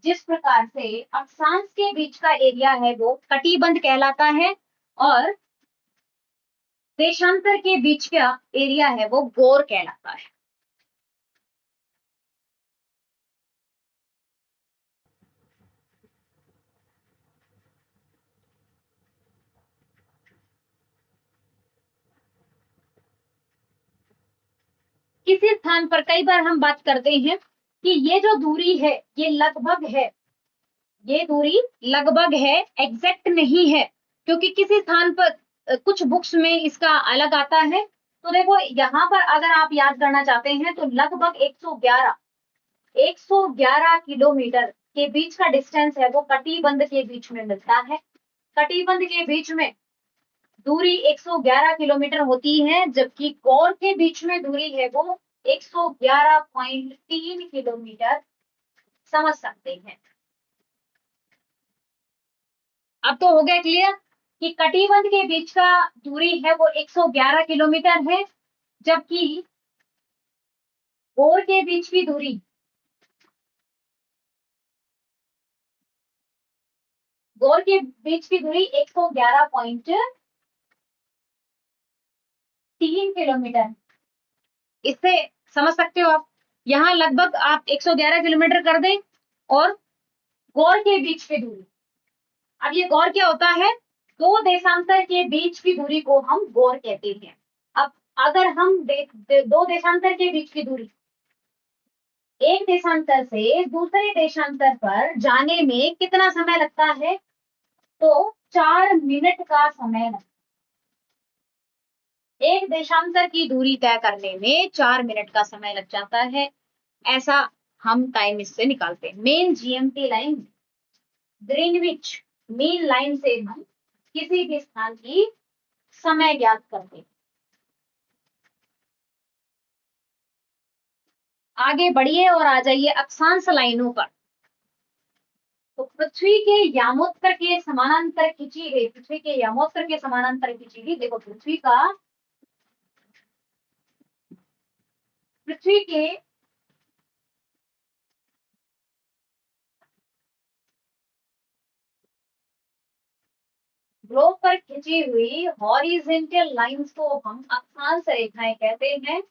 जिस प्रकार से अक्षांश के बीच का एरिया है वो कटिबंध कहलाता है और देशांतर के बीच का एरिया है वो गोर कहलाता है। किसी स्थान पर कई बार हम बात करते हैं कि ये जो दूरी है ये लगभग है, ये दूरी लगभग है, एग्जैक्ट नहीं है, क्योंकि किसी स्थान पर कुछ बुक्स में इसका अलग आता है। तो देखो यहाँ पर अगर आप याद करना चाहते हैं तो लगभग 111 किलोमीटर के बीच का डिस्टेंस है वो कटिबंध के बीच में मिलता है। कटिबंध के बीच में दूरी 111 किलोमीटर होती है, जबकि गोर के बीच में दूरी है वो 111.3 किलोमीटर समझ सकते हैं। अब तो हो गया क्लियर कि कटिबंध के बीच का दूरी है वो 111 किलोमीटर है, जबकि गोर के बीच की दूरी गोर के बीच की दूरी 111.3 किलोमीटर। इससे समझ सकते हो आप, यहाँ लगभग आप 111 किलोमीटर कर दें और गोर के बीच की दूरी, अब ये गोर क्या होता है, दो देशांतर के बीच की दूरी को हम गोर कहते हैं। अब अगर हम दो देशांतर के बीच की दूरी, एक देशांतर से दूसरे देशांतर पर जाने में कितना समय लगता है, तो 4 मिनट का समय लगता है। एक देशांतर की दूरी तय करने में 4 मिनट का समय लग जाता है, ऐसा हम टाइम इससे निकालते हैं। Main GMT line, Greenwich mean line से हम किसी भी स्थान की समय ज्ञात करते हैं। आगे बढ़िए और आ जाइए अक्षांश लाइनों पर। तो पृथ्वी के यामोत्तर के समानांतर खींची गई, पृथ्वी के यामोत्तर के समानांतर खींची गई, देखो पृथ्वी के ग्लोब पर खींची हुई हॉरिजेंटल लाइंस को हम अक्षांश रेखाएं कहते हैं।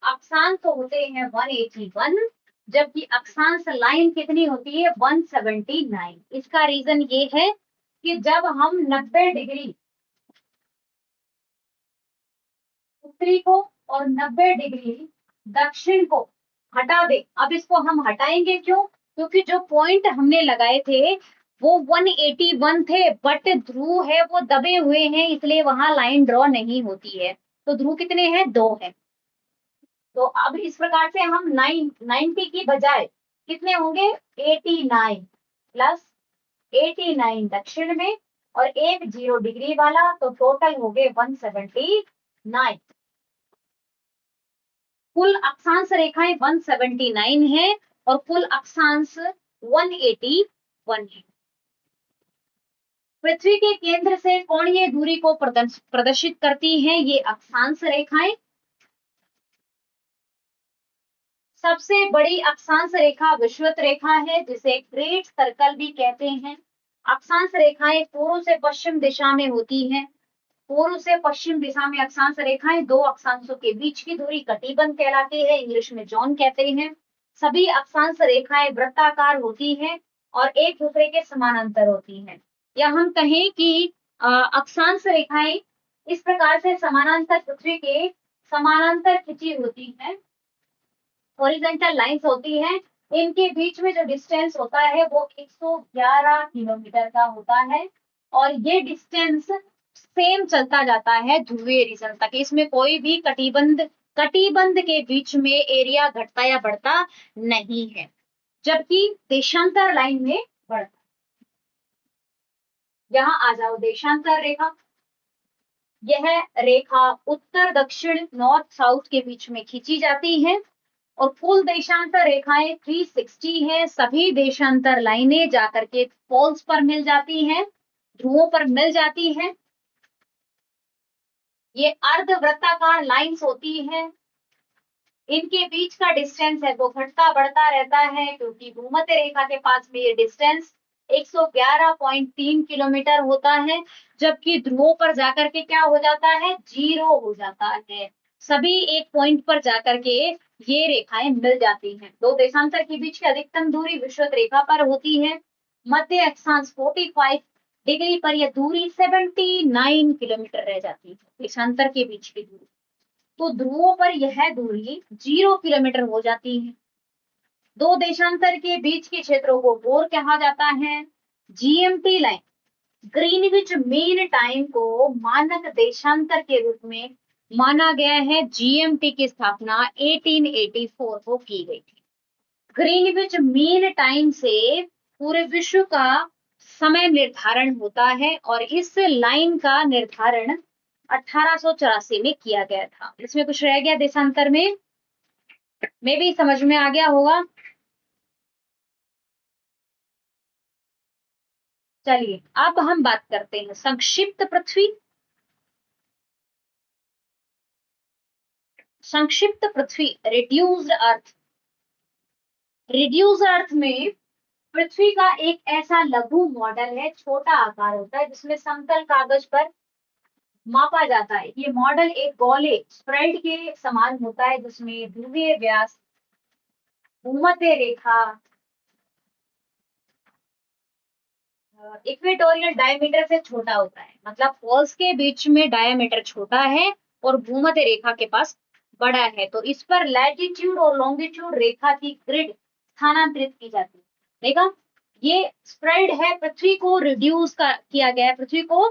अक्षांश तो होते हैं 181, जबकि अक्षांश लाइन कितनी होती है 179। इसका रीजन ये है कि जब हम 90 डिग्री उत्तरी को और 90 डिग्री दक्षिण को हटा दे, अब इसको हम हटाएंगे क्यों, क्योंकि जो पॉइंट हमने लगाए थे वो 181 थे, बट ध्रुव है वो दबे हुए हैं, इसलिए वहां लाइन ड्रॉ नहीं होती है। तो ध्रुव कितने हैं, 2 है। तो अब इस प्रकार से हम 90 की बजाय कितने होंगे, 89 प्लस 89 दक्षिण में और एक 0 डिग्री वाला, तो टोटल हो गए 179। कुल अक्षांश रेखाएं 179 है और कुल अक्षांश 181 है। पृथ्वी के केंद्र से कोणीय दूरी को प्रदर्शित करती हैं ये अक्षांश रेखाएं। सबसे बड़ी अक्षांश रेखा विषुवत रेखा है, जिसे ग्रेट सर्कल भी कहते हैं। अक्षांश रेखाएं पूर्व से पश्चिम दिशा में होती हैं। पूर्व से पश्चिम दिशा में अक्षांश रेखाएं, दो अक्षांशों के बीच की दूरी कटिबंध कहलाती है, इंग्लिश में जोन कहते हैं। सभी अक्षांश रेखाएं वृत्ताकार होती हैं और एक दूसरे के समानांतर होती हैं। या हम कहें कि अक्षांश रेखाएं इस प्रकार से समानांतर, पृथ्वी के समानांतर खिंची होती है, हॉरिजॉन्टल लाइंस होती हैं। इनके बीच में जो डिस्टेंस होता है वो 111 किलोमीटर का होता है और ये डिस्टेंस सेम चलता जाता है ध्रुवीय रीजन तक। इसमें कोई भी कटिबंध कटिबंध के बीच में एरिया घटता या बढ़ता नहीं है, जबकि देशांतर लाइन में बढ़ता। यहाँ आ जाओ, देशांतर रेखा। यह रेखा उत्तर दक्षिण नॉर्थ साउथ के बीच में खींची जाती है और कुल देशांतर रेखाएं 360 है। सभी देशांतर लाइनें जाकर के पोल्स पर मिल जाती हैं, ध्रुवों पर मिल जाती है। ये अर्धवृत्ताकार लाइंस होती है। इनके बीच का डिस्टेंस है वो घटता बढ़ता रहता है, क्योंकि भूमध्य रेखा के पास में ये डिस्टेंस 111.3 किलोमीटर होता है, जबकि ध्रुवों पर जाकर के क्या हो जाता है, 0 हो जाता है। सभी एक पॉइंट पर जाकर के ये रेखाएं मिल जाती हैं। दो देशांतर के बीच की अधिकतम दूरी विषुवत रेखा पर होती है। मध्य अक्षांश 45 डिग्री पर यह दूरी 79 किलोमीटर रह जाती है, देशांतर के बीच की दूरी। तो ध्रुवों पर यह दूरी 0 किलोमीटर हो जाती है। दो देशांतर के बीच के क्षेत्रों को बोर कहा जाता है। GMT line, Greenwich mean time को मानक देशांतर के रूप में माना गया है। जीएमटी की स्थापना 1884 को की गई थी। ग्रीनविच मीन टाइम से पूरे विश्व का समय निर्धारण होता है और इस लाइन का निर्धारण 1884 में किया गया था। इसमें कुछ रह गया देशांतर में भी समझ में आ गया होगा। चलिए अब हम बात करते हैं संक्षिप्त पृथ्वी। संक्षिप्त पृथ्वी, रिड्यूस्ड अर्थ। रिड्यूस्ड अर्थ में पृथ्वी का एक ऐसा लघु मॉडल है, छोटा आकार होता है, जिसमें समतल कागज पर मापा जाता है। ये मॉडल एक गोले स्प्रेड के समान होता है, जिसमें ध्रुवीय व्यास, भूमध्य रेखा, इक्वेटोरियल डायमीटर से छोटा होता है। मतलब पोल्स के बीच में डायमीटर छोटा है और भूमध्य रेखा के पास बड़ा है। तो इस पर लैटिट्यूड और लॉन्गिट्यूड रेखा की ग्रिड स्थानांतरित की जाती है। देखा, ये स्प्रेड है, पृथ्वी को रिड्यूस किया गया है, पृथ्वी को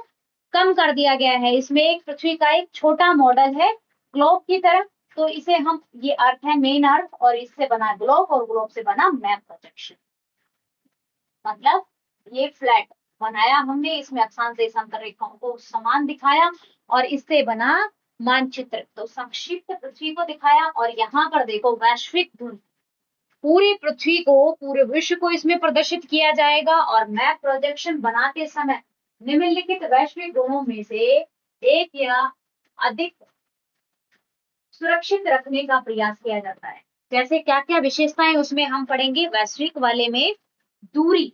कम कर दिया गया है। इसमें एक पृथ्वी का एक छोटा मॉडल है ग्लोब की तरह। तो इसे हम, ये अर्थ है मेन अर्थ, और इससे बना ग्लोब और ग्लोब से बना मैप प्रोजेक्शन। मतलब ये फ्लैट बनाया हमने, इसमें अक्षांश देशांतर रेखाओं को समान दिखाया और इससे बना मानचित्र। तो संक्षिप्त पृथ्वी को दिखाया और यहाँ पर देखो वैश्विक धुन, पूरी पृथ्वी को, पूरे विश्व को इसमें प्रदर्शित किया जाएगा। और मैप प्रोजेक्शन बनाते समय निम्नलिखित वैश्विक गुणों में से एक या अधिक सुरक्षित रखने का प्रयास किया जाता है। जैसे क्या क्या विशेषताएं उसमें हम पढ़ेंगे। वैश्विक वाले में दूरी,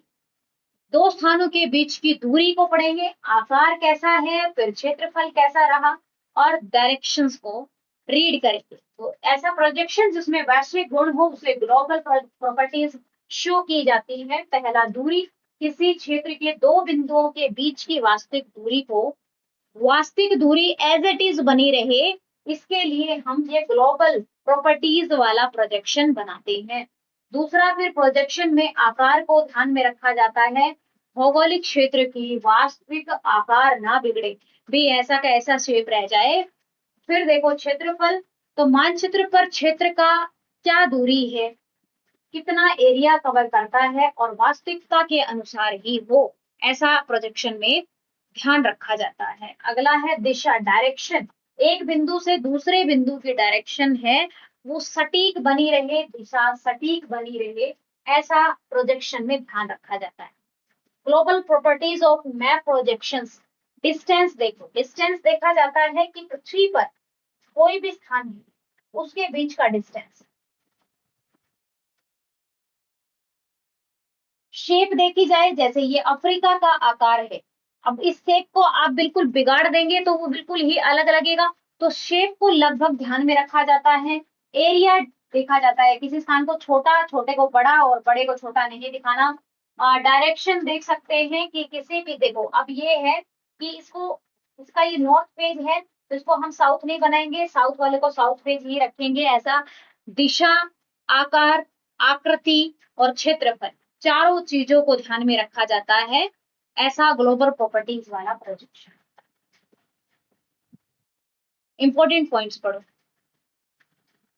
दो स्थानों के बीच की दूरी को पढ़ेंगे, आकार कैसा है, फिर क्षेत्रफल कैसा रहा, और डायरेक्शंस को रीड करेंगे। तो ऐसा प्रोजेक्शन जिसमें वैश्विक गुण हो, उसे ग्लोबल प्रॉपर्टीज शो की जाती है। पहला, दूरी, किसी क्षेत्र के दो बिंदुओं के बीच की वास्तविक दूरी को, वास्तविक दूरी एज इट इज बनी रहे, इसके लिए हम ये ग्लोबल प्रॉपर्टीज वाला प्रोजेक्शन बनाते हैं। दूसरा, फिर प्रोजेक्शन में आकार को ध्यान में रखा जाता है। भौगोलिक क्षेत्र की वास्तविक आकार ना बिगड़े, भी ऐसा का ऐसा शेप रह जाए। फिर देखो क्षेत्रफल, तो मानचित्र पर क्षेत्र का क्या दूरी है, कितना एरिया कवर करता है, और वास्तविकता के अनुसार ही वो ऐसा प्रोजेक्शन में ध्यान रखा जाता है। अगला है दिशा, डायरेक्शन। एक बिंदु से दूसरे बिंदु की डायरेक्शन है वो सटीक बनी रहे, दिशा सटीक बनी रहे, ऐसा प्रोजेक्शन में ध्यान रखा जाता है। Global properties of map projections. Distance देखो, डिस्टेंस देखा जाता है कि पृथ्वी पर कोई भी स्थान है उसके बीच का डिस्टेंस। शेप देखी जाए, जैसे ये अफ्रीका का आकार है, अब इस शेप को आप बिल्कुल बिगाड़ देंगे तो वो बिल्कुल ही अलग लगेगा। तो शेप को लगभग ध्यान में रखा जाता है। एरिया देखा जाता है, किसी स्थान को छोटा, छोटे को बड़ा और बड़े को छोटा नहीं दिखाना। डायरेक्शन देख सकते हैं कि किसी भी, देखो अब ये है कि इसको, इसका ये नॉर्थ फेज है तो इसको हम साउथ नहीं बनाएंगे, साउथ वाले को साउथ फेज ही रखेंगे। ऐसा दिशा, आकार, आकृति और क्षेत्रफल, चारों चीजों को ध्यान में रखा जाता है। ऐसा ग्लोबल प्रॉपर्टीज वाला प्रोजेक्शन। इंपॉर्टेंट पॉइंट्स पढ़ो।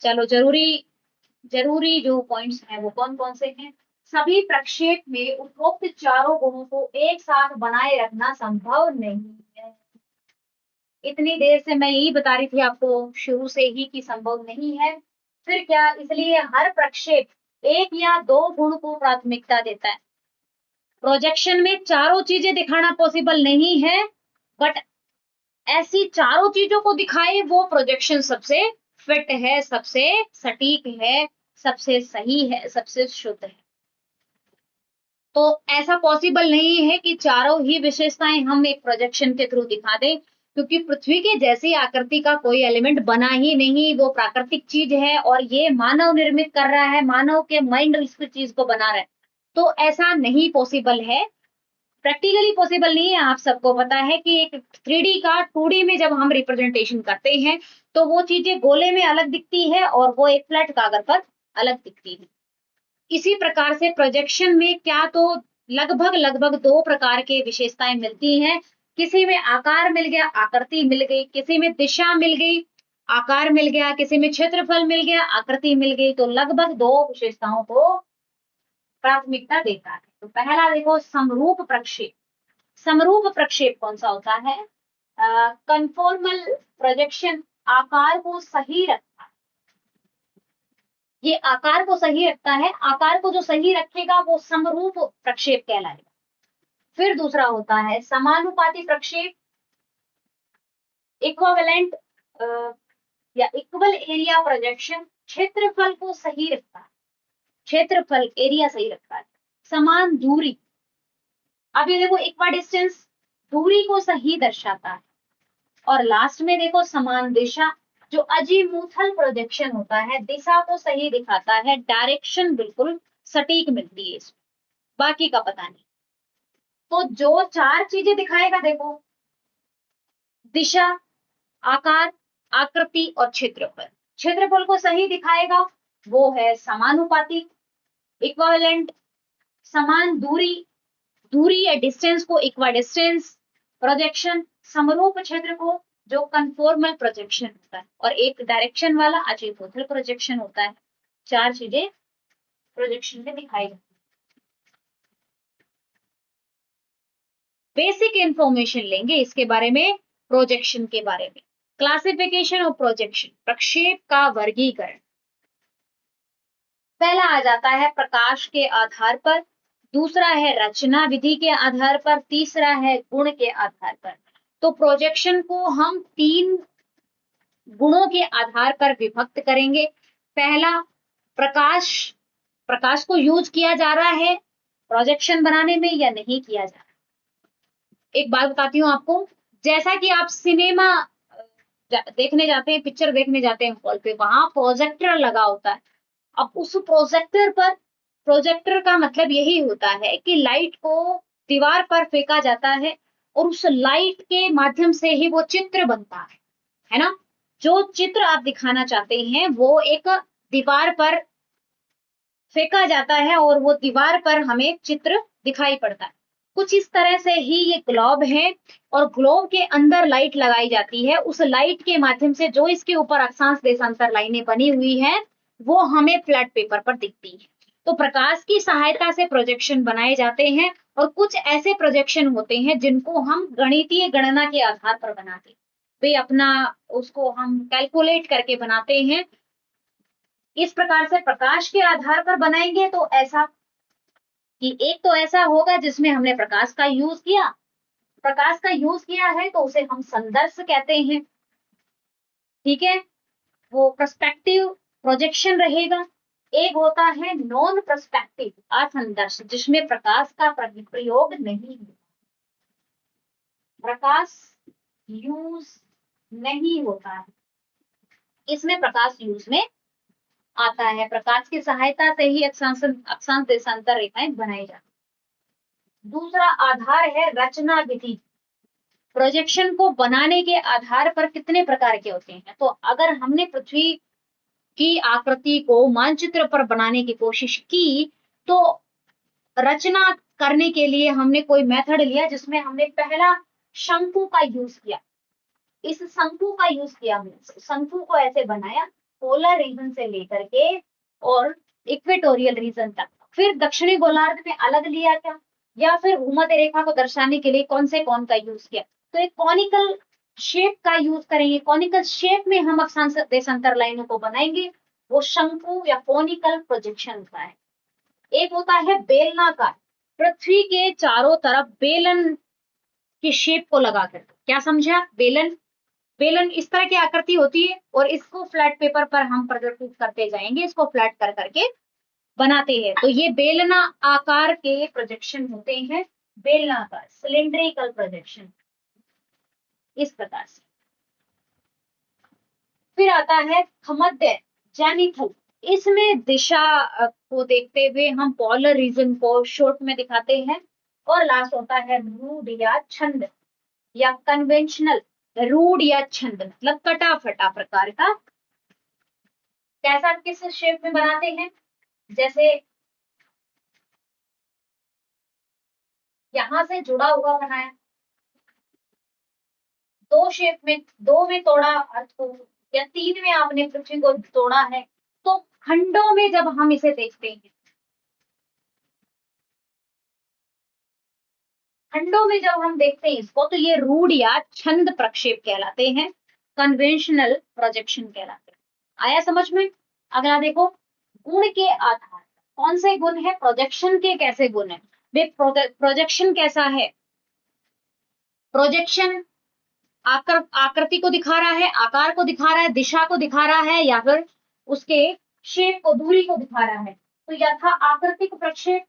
चलो जरूरी जो पॉइंट्स हैं वो कौन कौन से हैं? सभी प्रक्षेप में उपरोक्त चारों गुणों को एक साथ बनाए रखना संभव नहीं है। इतनी देर से मैं यही बता रही थी आपको शुरू से ही कि संभव नहीं है। फिर क्या, इसलिए हर प्रक्षेप एक या दो गुण को प्राथमिकता देता है। प्रोजेक्शन में चारों चीजें दिखाना पॉसिबल नहीं है, बट ऐसी चारों चीजों को दिखाए वो प्रोजेक्शन सबसे फिट है, सबसे सटीक है, सबसे सही है, सबसे शुद्ध है। तो ऐसा पॉसिबल नहीं है कि चारों ही विशेषताएं हम एक प्रोजेक्शन के थ्रू दिखा दें, क्योंकि पृथ्वी के जैसी आकृति का कोई एलिमेंट बना ही नहीं, वो प्राकृतिक चीज है और ये मानव निर्मित कर रहा है, मानव के माइंड इस चीज को बना रहा है। तो ऐसा नहीं पॉसिबल है, प्रैक्टिकली पॉसिबल नहीं है। आप सबको पता है कि एक 3D का 2D में जब हम रिप्रेजेंटेशन करते हैं तो वो चीजें गोले में अलग दिखती है और वो एक फ्लैट कागज पर अलग दिखती है। इसी प्रकार से प्रोजेक्शन में क्या तो लगभग दो प्रकार के विशेषताएं मिलती हैं। किसी में आकार मिल गया, आकृति मिल गई, किसी में दिशा मिल गई, आकार मिल गया, किसी में क्षेत्रफल मिल गया, आकृति मिल गई। तो लगभग दो विशेषताओं को प्राथमिकता देता है। तो पहला देखो, समरूप प्रक्षेप। समरूप प्रक्षेप कौन सा होता है? कन्फॉर्मल प्रोजेक्शन आकार को सही रखता है। ये आकार को सही रखता है, आकार को जो सही रखेगा वो समरूप प्रक्षेप कहलाएगा। फिर दूसरा होता है समानुपाती प्रक्षेप। इक्विवेलेंट या इक्वल एरिया प्रोजेक्शन क्षेत्रफल को सही रखता है, क्षेत्रफल एरिया सही रखता है। समान दूरी, अब ये देखो इक्वा डिस्टेंस दूरी को सही दर्शाता है। और लास्ट में देखो समान दिशा, जो अजीमुथल प्रोजेक्शन होता है, दिशा को सही दिखाता है, डायरेक्शन बिल्कुल सटीक मिलती है इसमें, बाकी का पता नहीं। तो जो चार चीजें दिखाएगा देखो, दिशा, आकार, आकृति और क्षेत्रफल। क्षेत्रफल को सही दिखाएगा वो है समानुपाती, इक्विवेलेंट, समान दूरी, दूरी या डिस्टेंस को इक्वा डिस्टेंस प्रोजेक्शन, समरूप क्षेत्र को जो कन्फॉर्मल प्रोजेक्शन होता है, और एक डायरेक्शन वाला अजीमुथल प्रोजेक्शन होता है। चार चीजें प्रोजेक्शन में दिखाई जाती है। बेसिक इंफॉर्मेशन लेंगे इसके बारे में, प्रोजेक्शन के बारे में। क्लासिफिकेशन ऑफ प्रोजेक्शन, प्रक्षेप का वर्गीकरण। पहला आ जाता है प्रकाश के आधार पर, दूसरा है रचना विधि के आधार पर, तीसरा है गुण के आधार पर। तो प्रोजेक्शन को हम तीन गुणों के आधार पर विभक्त करेंगे। पहला, प्रकाश, प्रकाश को यूज किया जा रहा है प्रोजेक्शन बनाने में या नहीं किया जा रहा। एक बात बताती हूँ आपको, जैसा कि आप सिनेमा देखने जाते हैं, पिक्चर देखने जाते हैं हॉल पे, वहां प्रोजेक्टर लगा होता है। अब उस प्रोजेक्टर पर, प्रोजेक्टर का मतलब यही होता है कि लाइट को दीवार पर फेंका जाता है और उस लाइट के माध्यम से ही वो चित्र बनता है ना। जो चित्र आप दिखाना चाहते हैं वो एक दीवार पर फेंका जाता है और वो दीवार पर हमें चित्र दिखाई पड़ता है। कुछ इस तरह से ही ये ग्लोब है, और ग्लोब के अंदर लाइट लगाई जाती है। उस लाइट के माध्यम से जो इसके ऊपर अक्षांश देशांतर लाइनें बनी हुई है वो हमें फ्लैट पेपर पर दिखती है। तो प्रकाश की सहायता से प्रोजेक्शन बनाए जाते हैं, और कुछ ऐसे प्रोजेक्शन होते हैं जिनको हम गणितीय गणना के आधार पर बनाते हैं। वे अपना उसको हम कैलकुलेट करके बनाते हैं। इस प्रकार से प्रकाश के आधार पर बनाएंगे तो ऐसा कि एक तो ऐसा होगा जिसमें हमने प्रकाश का यूज किया, प्रकाश का यूज किया है तो उसे हम संदर्श कहते हैं, ठीक है, वो पर्सपेक्टिव प्रोजेक्शन रहेगा। एक होता है नॉन पर्सपेक्टिव असंदर्श, जिसमें प्रकाश का प्रयोग नहीं होता, प्रकाश यूज नहीं होता है, इसमें प्रकाश यूज में आता है। प्रकाश की सहायता से ही अक्षांश देशांतर रेखाएं बनाई जाती। दूसरा आधार है रचना विधि। प्रोजेक्शन को बनाने के आधार पर कितने प्रकार के होते हैं? तो अगर हमने पृथ्वी की आकृति को मानचित्र पर बनाने की कोशिश की तो रचना करने के लिए हमने कोई मेथड लिया जिसमें हमने पहला शंकु का यूज किया। इस शंकु का यूज किया, हमने शंकु को ऐसे बनाया पोलर रीजन से लेकर के और इक्वेटोरियल रीजन तक। फिर दक्षिणी गोलार्ध में अलग लिया क्या, या फिर भूमध्य रेखा को दर्शाने के लिए कौन का यूज किया, तो एक कॉनिकल शेप का यूज करेंगे। कॉनिकल शेप में हम अक्षांश देशांतर लाइनों को बनाएंगे, वो शंकु या कॉनिकल प्रोजेक्शन का है। एक होता है बेलनाकार, पृथ्वी के चारों तरफ बेलन की शेप को लगाकर, क्या समझा, बेलन, बेलन इस तरह की आकृति होती है और इसको फ्लैट पेपर पर हम प्रदर्शित करते जाएंगे, इसको फ्लैट कर करके बनाते हैं, तो ये बेलना आकार के प्रोजेक्शन होते हैं, बेलनाकार सिलेंड्रिकल प्रोजेक्शन, इस प्रकार से। फिर आता है भूमध्य जेनिथल, इसमें दिशा को देखते हुए हम पोलर रीजन को शॉर्ट में दिखाते हैं। और लास्ट होता है रूढ़ या छंद या कन्वेंशनल, रूढ़ या छंद मतलब कटा फटा प्रकार का। कैसा, किस शेप में बनाते हैं, जैसे यहां से जुड़ा हुआ बनाया, दो शेप में, दो में तोड़ा अर्थ को, या तीन में आपने पृथ्वी को तोड़ा है, तो खंडों में जब हम इसे देखते हैं, खंडों में जब हम देखते हैं इसको, तो ये रूढ़ या छंद प्रक्षेप कहलाते हैं, कन्वेंशनल प्रोजेक्शन कहलाते हैं। आया समझ में। अगला देखो, गुण के आधार, कौन से गुण है, प्रोजेक्शन के कैसे गुण है, वे प्रोजेक्शन कैसा है, प्रोजेक्शन आकृति को दिखा रहा है, आकार को दिखा रहा है, दिशा को दिखा रहा है, या फिर उसके शेप को, दूरी को दिखा रहा है। तो यथा आकृतिक प्रक्षेप,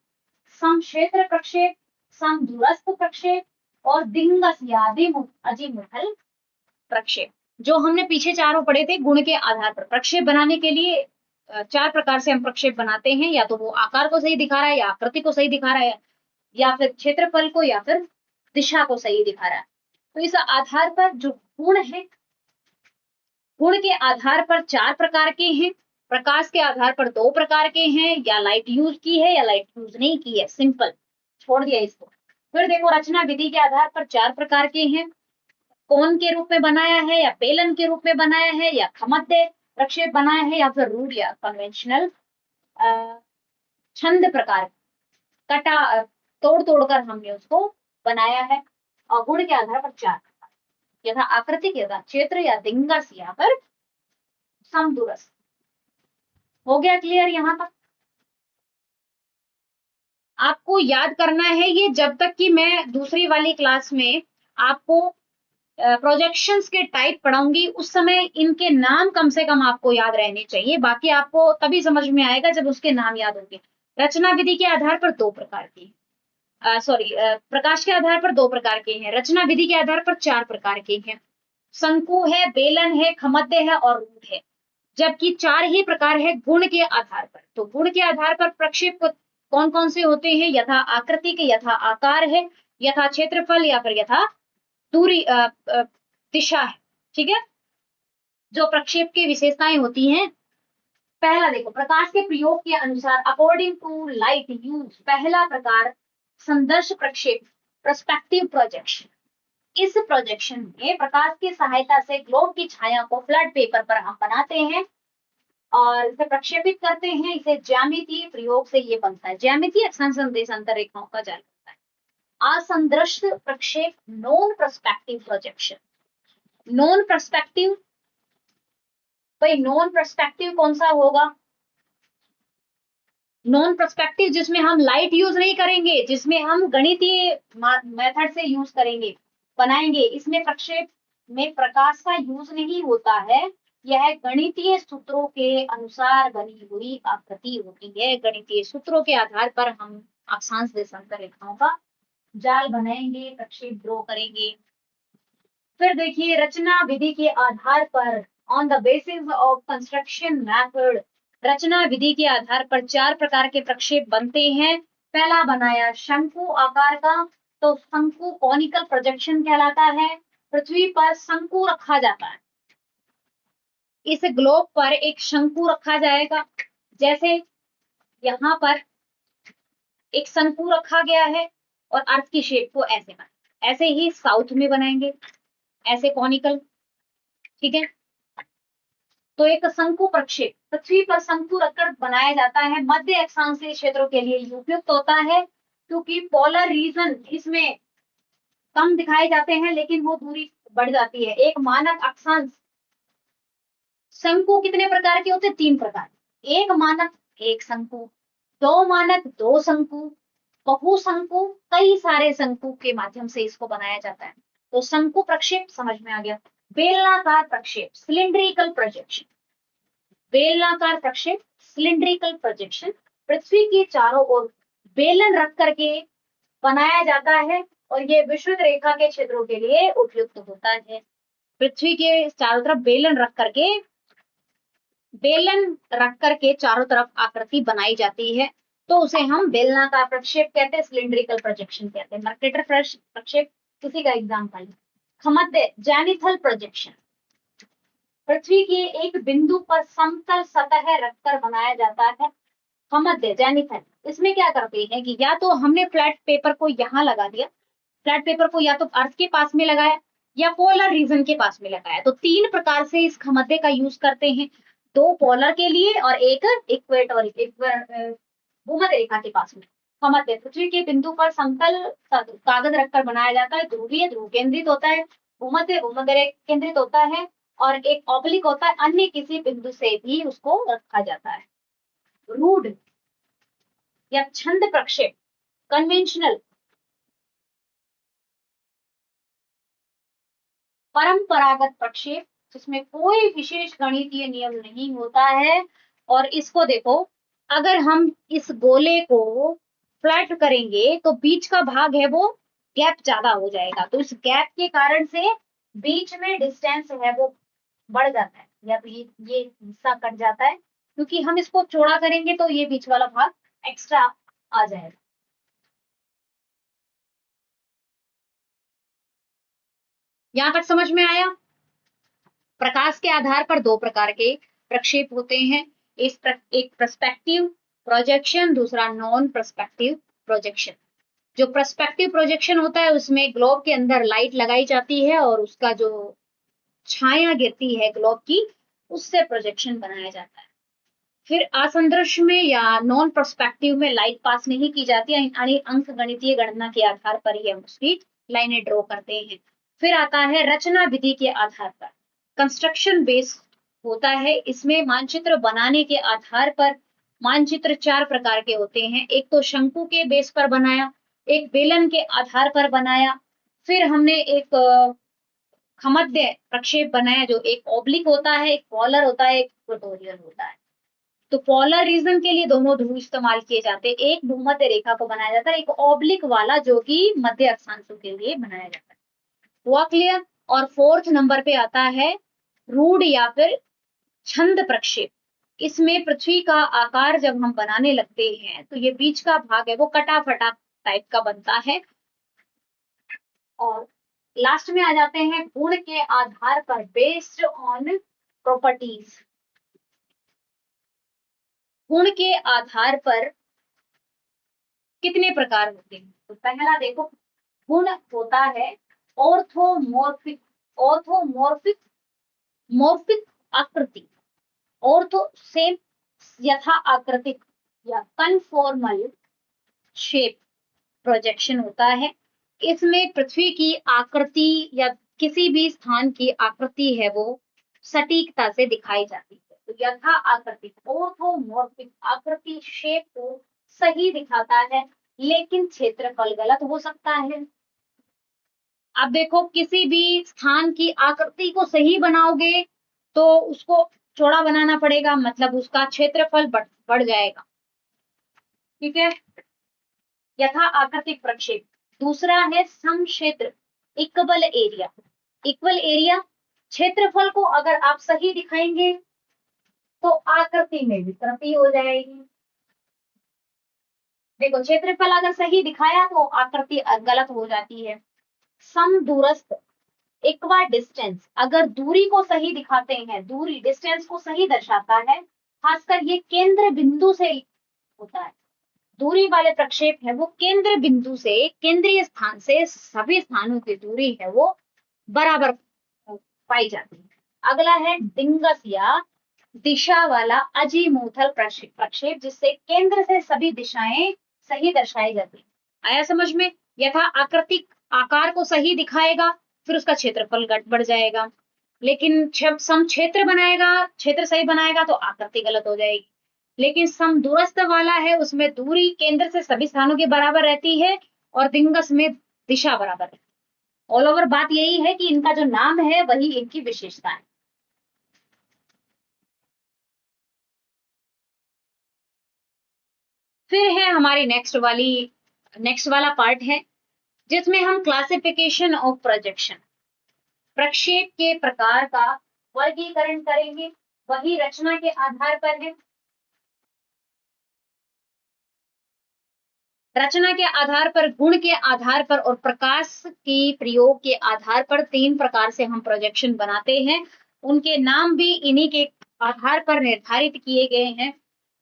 समक्षेत्र प्रक्षेप, समदूरस्थ प्रक्षेप और दिंगस या अजीमुथल प्रक्षेप, जो हमने पीछे चारों पढ़े थे। गुण के आधार पर प्रक्षेप बनाने के लिए चार प्रकार से हम प्रक्षेप बनाते हैं, या तो वो आकार को सही दिखा रहा है, या आकृति को सही दिखा रहा है, या फिर क्षेत्रफल को, या फिर दिशा को सही दिखा रहा है। तो इस आधार पर जो गुण है, गुण के आधार पर चार प्रकार के हैं, प्रकाश के आधार पर दो प्रकार के हैं, या लाइट यूज की है या लाइट यूज नहीं की है, सिंपल छोड़ दिया इसको। फिर देखो, रचना विधि के आधार पर चार प्रकार के हैं, कोन के रूप में बनाया है, या बेलन के रूप में बनाया है, या भूमध्य प्रक्षेप बनाया है, या फिर रूढ़ या कन्वेंशनल छंद प्रकार, कटा तोड़ तोड़कर हमने उसको बनाया है। और गुण के आधार पर चार, यथा आकृतिक, यथा क्षेत्र, या दिंगस, या फिर समदूरस्थ। हो गया क्लियर यहाँ तक। आपको याद करना है ये, जब तक कि मैं दूसरी वाली क्लास में आपको प्रोजेक्शंस के टाइप पढ़ाऊंगी, उस समय इनके नाम कम से कम आपको याद रहने चाहिए, बाकी आपको तभी समझ में आएगा जब उसके नाम याद होंगे। रचना विधि के आधार पर दो प्रकार की, प्रकाश के आधार पर दो प्रकार के हैं, रचना विधि के आधार पर चार प्रकार के हैं, शंकु है, बेलन है, भूमध्य है और रूढ़ है, जबकि चार ही प्रकार है गुण के आधार पर। तो गुण के आधार पर प्रक्षेप कौन कौन से होते हैं, यथा आकृति के, यथा आकार है, यथा क्षेत्रफल, या फिर यथा दूरी दिशा है, ठीक है, जो प्रक्षेप की विशेषताएं होती हैं। पहला देखो, प्रकाश के प्रयोग के अनुसार, अकॉर्डिंग टू लाइट यूज, पहला प्रकार संदर्श प्रक्षेप, पर्सपेक्टिव प्रोजेक्शन। इस प्रोजेक्शन में प्रकाश की सहायता से ग्लोब की छाया को फ्लैट पेपर पर हम बनाते हैं और इसे प्रक्षेपित करते हैं। इसे ज्यामितीय प्रयोग से ये बनता है, ज्यामितीय अक्षांश देशांतर रेखाओं का जाल बनता है। असंदर्शित प्रक्षेप, non perspective projection. Non perspective, भाई नॉन पर्सपेक्टिव कौन सा होगा, नॉन पर्सपेक्टिव जिसमें हम लाइट यूज नहीं करेंगे, जिसमें हम गणितीय मेथड से यूज करेंगे, बनाएंगे। इसमें प्रक्षेप में प्रकाश का यूज नहीं होता है, यह गणितीय सूत्रों के अनुसार बनी हुई आकृति होती है। गणितीय सूत्रों के आधार पर हम अक्षांश देशांतर रेखाओं का जाल बनाएंगे, प्रक्षेप ड्रॉ करेंगे। फिर देखिए, रचना विधि के आधार पर, on the basis of construction method, रचना विधि के आधार पर चार प्रकार के प्रक्षेप बनते हैं। पहला बनाया शंकु आकार का, तो शंकु कॉनिकल प्रोजेक्शन कहलाता है। पृथ्वी पर शंकु रखा जाता है, इस ग्लोब पर एक शंकु रखा जाएगा, जैसे यहाँ पर एक शंकु रखा गया है और अर्थ की शेप को ऐसे बनाएंगे, ऐसे ही साउथ में बनाएंगे, ऐसे कॉनिकल, ठीक है। तो एक शंकु प्रक्षेप पृथ्वी पर शंकु रखकर बनाया जाता है, मध्य अक्षांशीय क्षेत्रों के लिए उपयुक्त होता है, क्योंकि पोलर रीजन इसमें कम दिखाए जाते हैं लेकिन वो दूरी बढ़ जाती है। एक मानक अक्षांश शंकु कितने प्रकार के होते हैं? 3 प्रकार। एक मानक एक शंकु, दो मानक दो शंकु, बहु शंकु कई सारे शंकु के माध्यम से इसको बनाया जाता है। तो शंकु प्रक्षेप समझ में आ गया। बेलनाकार प्रक्षेप सिलिंड्रिकल प्रोजेक्शन, बेलनाकार प्रक्षेप सिलिंड्रिकल प्रोजेक्शन पृथ्वी के चारों ओर बेलन रख करके बनाया जाता है और ये विषुवत रेखा के क्षेत्रों के लिए उपयुक्त होता है। पृथ्वी के चारों तरफ बेलन रख करके चारों तरफ आकृति बनाई जाती है, तो उसे हम बेलनाकार प्रक्षेप कहते हैं, सिलिंड्रिकल प्रोजेक्शन कहते हैं। मर्केटर प्रक्षेप किसी का एग्जाम्पल। खमद्य जेनिथल प्रोजेक्शन पृथ्वी के एक बिंदु पर समतल सतह रखकर बनाया जाता है। खमद्य जेनिथल, इसमें क्या करते हैं कि या तो हमने फ्लैट पेपर को यहाँ लगा दिया, फ्लैट पेपर को या तो अर्थ के पास में लगाया या पोलर रीजन के पास में लगाया। तो 3 प्रकार से इस खमद्य का यूज करते हैं, 2 पोलर के लिए और एक इक्वेटोरियल भूमध्य रेखा के पास में। खमद्य पृथ्वी के बिंदु पर समतल कागज रखकर बनाया जाता है। ध्रुवीय ध्रुव केंद्रित होता है, भूमध्य भूमध्य केंद्रित होता है और एक ऑब्लिक होता है, अन्य किसी बिंदु से भी उसको रखा जाता है। रूढ़ या छंद प्रक्षेप कन्वेंशनल परंपरागत प्रक्षेप जिसमें कोई विशेष गणितीय नियम नहीं होता है। और इसको देखो, अगर हम इस गोले को फ्लैट करेंगे तो बीच का भाग है वो गैप ज्यादा हो जाएगा, तो इस गैप के कारण से बीच में डिस्टेंस है वो बढ़ जाता है या तो ये हिस्सा कट जाता है, क्योंकि हम इसको चौड़ा करेंगे तो ये बीच वाला भाग एक्स्ट्रा आ जाएगा। यहां तक समझ में आया? प्रकाश के आधार पर 2 प्रकार के प्रक्षेप होते हैं, एक पर्सपेक्टिव प्रोजेक्शन, दूसरा नॉन पर्सपेक्टिव प्रोजेक्शन। जो पर्सपेक्टिव प्रोजेक्शन होता है उसमें ग्लोब के अंदर लाइट लगाई जाती है और उसका जो छाया गिरती है ग्लोब की, उससे प्रोजेक्शन बनाया जाता है। फिर असंदृश्य में या नॉन पर्सपेक्टिव में लाइट पास नहीं की जाती है, यानी अंक गणितीय गणना के आधार पर ही हम उसकी लाइनें ड्रॉ करते हैं। फिर आता है रचना विधि के आधार पर, कंस्ट्रक्शन बेस्ड होता है। इसमें मानचित्र बनाने के आधार पर मानचित्र 4 प्रकार के होते हैं। एक तो शंकु के बेस पर बनाया, एक बेलन के आधार पर बनाया, फिर हमने एक खमद्य प्रक्षेप बनाया जो एक ऑब्लिक होता है, एक पोलर होता है, एक इक्वेटोरियल होता है। तो पोलर रीजन के लिए दोनों ध्रुव इस्तेमाल किए जाते हैं, एक भूमध्य रेखा को बनाया जाता है, एक ऑब्लिक वाला जो कि मध्य अक्षांशों के लिए बनाया जाता है। हुआ क्लियर? और 4th नंबर पे आता है रूढ़ या फिर छंद प्रक्षेप। इसमें पृथ्वी का आकार जब हम बनाने लगते हैं तो ये बीच का भाग है वो कटा फटा टाइप का बनता है। और लास्ट में आ जाते हैं गुण के आधार पर, बेस्ड ऑन प्रॉपर्टीज। गुण के आधार पर कितने प्रकार होते हैं? तो पहला देखो, गुण होता है ऑर्थोमॉर्फिक, ऑर्थोमॉर्फिक मॉर्फिक आकृति, ऑर्थो सेम यथा आकृतिक या कन्फॉर्मल शेप प्रोजेक्शन होता है। इसमें पृथ्वी की आकृति या किसी भी स्थान की आकृति है वो सटीकता से दिखाई जाती है। तो यथा आकृतिक ऑर्थोमॉर्फिक आकृति शेप को सही दिखाता है, लेकिन क्षेत्रफल गलत हो सकता है। अब देखो, किसी भी स्थान की आकृति को सही बनाओगे तो उसको चौड़ा बनाना पड़ेगा, मतलब उसका क्षेत्रफल बढ़ जाएगा। ठीक है, यथा आकृतिक प्रक्षेप। दूसरा है सम क्षेत्र, इक्वल एरिया। इक्वल एरिया, क्षेत्रफल को अगर आप सही दिखाएंगे तो आकृति में विकृति हो जाएगी। देखो, क्षेत्रफल अगर सही दिखाया तो आकृति गलत हो जाती है। सम दूरस्थ, इक्वा डिस्टेंस, अगर दूरी को सही दिखाते हैं, दूरी डिस्टेंस को सही दर्शाता है, खासकर ये केंद्र बिंदु से होता है। दूरी वाले प्रक्षेप है वो केंद्र बिंदु से, केंद्रीय स्थान से सभी स्थानों की दूरी है वो बराबर पाई जाती है। अगला है डिंगस या दिशा वाला अजीमुथल प्रक्षेप, जिससे केंद्र से सभी दिशाएं सही दर्शाई जाती है। आया समझ में? यथा आकृतिक आकार को सही दिखाएगा, फिर उसका क्षेत्रफल बढ़ जाएगा। लेकिन जब सम क्षेत्र बनाएगा, क्षेत्र सही बनाएगा तो आकृति गलत हो जाएगी। लेकिन सम दूरस्थ वाला है, उसमें दूरी केंद्र से सभी स्थानों के बराबर रहती है और दिंगस में दिशा बराबर है। ऑल ओवर बात यही है कि इनका जो नाम है वही इनकी विशेषता है। फिर है हमारी नेक्स्ट वाला पार्ट है, जिसमें हम क्लासिफिकेशन ऑफ प्रोजेक्शन, प्रक्षेप के प्रकार का वर्गीकरण करेंगे। वही रचना के आधार पर है। रचना के आधार पर, गुण के आधार पर और प्रकाश की प्रयोग के आधार पर 3 प्रकार से हम प्रोजेक्शन बनाते हैं। उनके नाम भी इन्हीं के आधार पर निर्धारित किए गए हैं।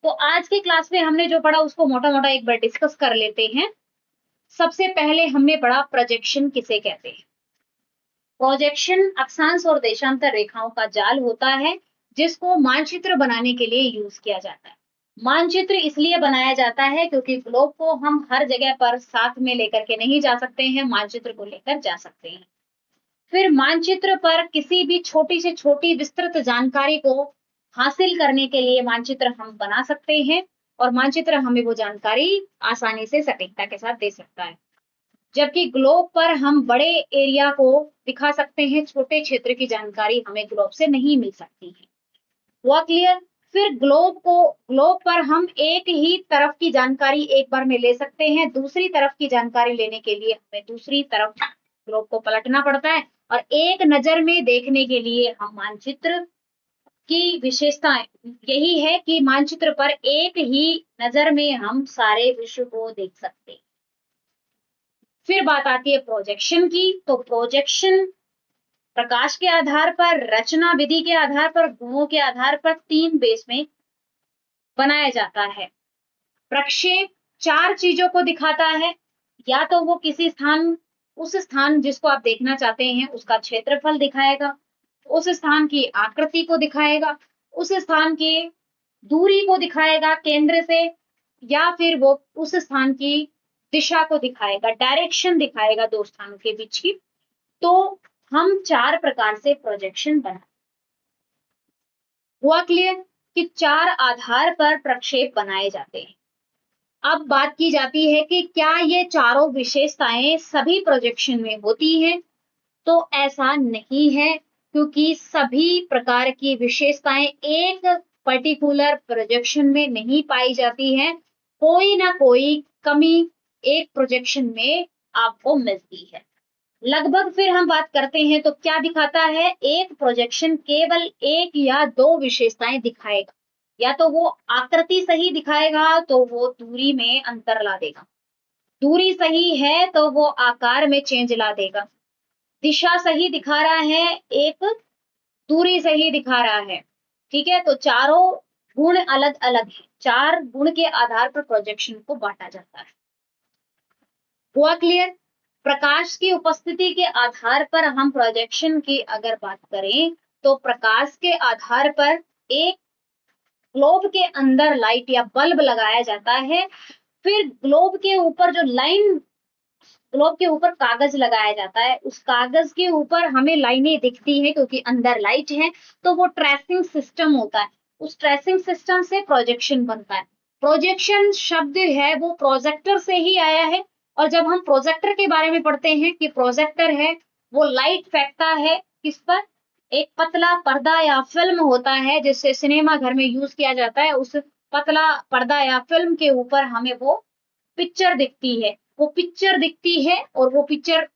तो आज की क्लास में हमने जो पढ़ा उसको मोटा मोटा एक बार डिस्कस कर लेते हैं। सबसे पहले हमने पढ़ा प्रोजेक्शन किसे कहते हैं। प्रोजेक्शन अक्षांश और देशांतर रेखाओं का जाल होता है, जिसको मानचित्र बनाने के लिए यूज किया जाता है। मानचित्र इसलिए बनाया जाता है क्योंकि ग्लोब को हम हर जगह पर साथ में लेकर के नहीं जा सकते हैं, मानचित्र को लेकर जा सकते हैं। फिर मानचित्र पर किसी भी छोटी से छोटी विस्तृत जानकारी को हासिल करने के लिए मानचित्र हम बना सकते हैं, और मानचित्र हमें वो जानकारी आसानी से सटीकता के साथ दे सकता है। जबकि ग्लोब पर हम बड़े एरिया को दिखा सकते हैं, छोटे क्षेत्र की जानकारी हमें ग्लोब से नहीं मिल सकती है। हुआ क्लियर? फिर ग्लोब पर हम एक ही तरफ की जानकारी एक बार में ले सकते हैं, दूसरी तरफ की जानकारी लेने के लिए हमें दूसरी तरफ ग्लोब को पलटना पड़ता है, और एक नजर में देखने के लिए हम मानचित्र की विशेषताएं यही है कि मानचित्र पर एक ही नजर में हम सारे विश्व को देख सकते हैं। फिर बात आती है प्रोजेक्शन की। तो प्रोजेक्शन प्रकाश के आधार पर, रचना विधि के आधार पर, गुणों के आधार पर 3 बेस में बनाया जाता है। प्रक्षेप 4 चीजों को दिखाता है। या तो वो किसी स्थान, उस स्थान जिसको आप देखना चाहते हैं उसका क्षेत्रफल दिखाएगा, उस स्थान की आकृति को दिखाएगा, उस स्थान की दूरी को दिखाएगा केंद्र से, या फिर वो उस स्थान की दिशा को दिखाएगा, डायरेक्शन दिखाएगा 2 स्थानों के बीच की। तो हम 4 प्रकार से प्रोजेक्शन बनाते। हुआ क्लियर कि 4 आधार पर प्रक्षेप बनाए जाते हैं। अब बात की जाती है कि क्या ये चारों विशेषताएं सभी प्रोजेक्शन में होती हैं? तो ऐसा नहीं है, क्योंकि सभी प्रकार की विशेषताएं एक पर्टिकुलर प्रोजेक्शन में नहीं पाई जाती हैं। कोई ना कोई कमी एक प्रोजेक्शन में आपको मिलती है। लगभग फिर हम बात करते हैं तो क्या दिखाता है? एक प्रोजेक्शन केवल 1 या 2 विशेषताएं दिखाएगा। या तो वो आकृति सही दिखाएगा तो वो दूरी में अंतर ला देगा, दूरी सही है तो वो आकार में चेंज ला देगा, दिशा सही दिखा रहा है, एक दूरी सही दिखा रहा है। ठीक है, तो चारों गुण अलग अलग है। 4 गुण के आधार पर प्रोजेक्शन को बांटा जाता है। हुआ क्लियर? प्रकाश की उपस्थिति के आधार पर हम प्रोजेक्शन की अगर बात करें तो प्रकाश के आधार पर एक ग्लोब के अंदर लाइट या बल्ब लगाया जाता है। फिर ग्लोब के ऊपर जो लाइन, ग्लोब के ऊपर कागज लगाया जाता है, उस कागज के ऊपर हमें लाइनें दिखती है क्योंकि अंदर लाइट है। तो वो ट्रेसिंग सिस्टम होता है, उस ट्रेसिंग सिस्टम से प्रोजेक्शन बनता है। प्रोजेक्शन शब्द है वो प्रोजेक्टर से ही आया है। और जब हम प्रोजेक्टर के बारे में पढ़ते हैं कि प्रोजेक्टर है वो लाइट फेंकता है किस पर? एक पतला पर्दा या फिल्म होता है जिससे सिनेमा घर में यूज किया जाता है। उस पतला पर्दा या फिल्म के ऊपर हमें वो पिक्चर दिखती है, वो पिक्चर दिखती है। और वो पिक्चर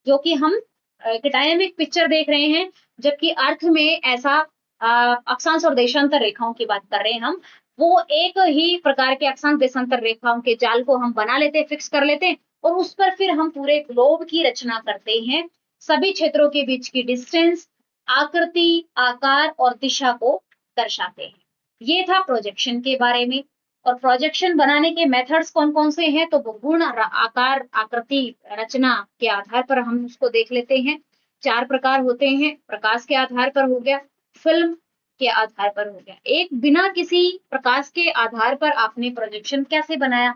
जो कि हम डायनेमिक पिक्चर देख रहे हैं, जबकि अर्थ में ऐसा अक्षांश और देशांतर रेखाओं की बात कर रहे हैं हम। वो एक ही प्रकार के अक्षांश देशांतर रेखाओं के जाल को हम बना लेते हैं, फिक्स कर लेते हैं, और उस पर फिर हम पूरे ग्लोब की रचना करते हैं। सभी क्षेत्रों के बीच की डिस्टेंस, आकृति, आकार और दिशा को दर्शाते हैं। ये था प्रोजेक्शन के बारे में। और प्रोजेक्शन बनाने के मेथड्स कौन कौन से हैं? तो वो गुण, आकार, आकृति, रचना के आधार पर हम उसको देख लेते हैं। 4 प्रकार होते हैं। प्रकाश के आधार पर हो गया, फिल्म, के आधार पर हो गया। एक बिना किसी प्रकाश के आधार पर आपने प्रोजेक्शन कैसे बनाया?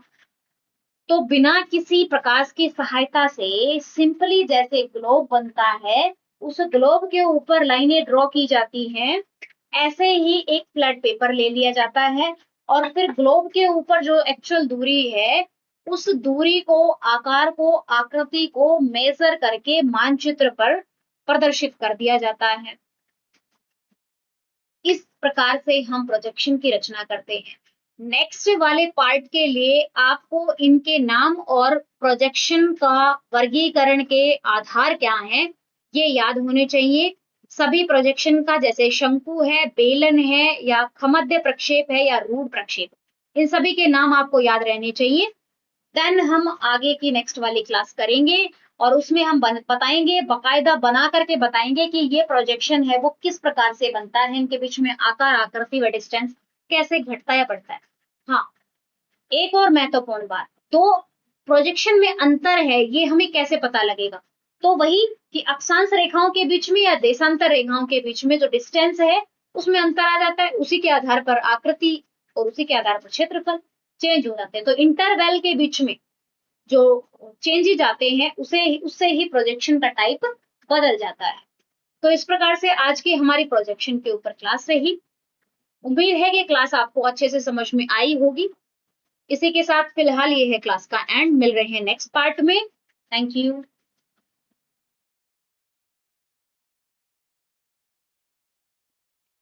तो बिना किसी प्रकाश की सहायता से सिंपली जैसे ग्लोब बनता है, उस ग्लोब के ऊपर लाइनें ड्रॉ की जाती हैं, ऐसे ही एक फ्लैट पेपर ले लिया जाता है और फिर ग्लोब के ऊपर जो एक्चुअल दूरी है, उस दूरी को, आकार को, आकृति को मेजर करके मानचित्र पर प्रदर्शित कर दिया जाता है। इस प्रकार से हम प्रोजेक्शन की रचना करते हैं। नेक्स्ट वाले पार्ट के लिए आपको इनके नाम और प्रोजेक्शन का वर्गीकरण के आधार क्या हैं, ये याद होने चाहिए। सभी प्रोजेक्शन का जैसे शंकु है, बेलन है या खमध्य प्रक्षेप है या रूढ़ प्रक्षेप, इन सभी के नाम आपको याद रहने चाहिए। देन हम आगे की नेक्स्ट वाली क्लास करेंगे और उसमें हम बताएंगे, बकायदा बना करके बताएंगे कि ये प्रोजेक्शन है वो किस प्रकार से बनता है, इनके बीच में आकार, आकृति व डिस्टेंस कैसे घटता या बढ़ता है। हाँ, एक और महत्वपूर्ण बात, तो प्रोजेक्शन में अंतर है ये हमें कैसे पता लगेगा? तो वही कि अक्षांश रेखाओं के बीच में या देशांतर रेखाओं के बीच में जो डिस्टेंस है उसमें अंतर आ जाता है, उसी के आधार पर आकृति और उसी के आधार पर क्षेत्रफल चेंज हो जाते हैं। तो इंटरवल के बीच में जो चेंजेज आते हैं उससे ही प्रोजेक्शन का टाइप बदल जाता है। तो इस प्रकार से आज की हमारी प्रोजेक्शन के ऊपर क्लास रही। उम्मीद है कि क्लास आपको अच्छे से समझ में आई होगी। इसी के साथ फिलहाल ये है क्लास का एंड। मिल रहे हैं नेक्स्ट पार्ट में। Thank you.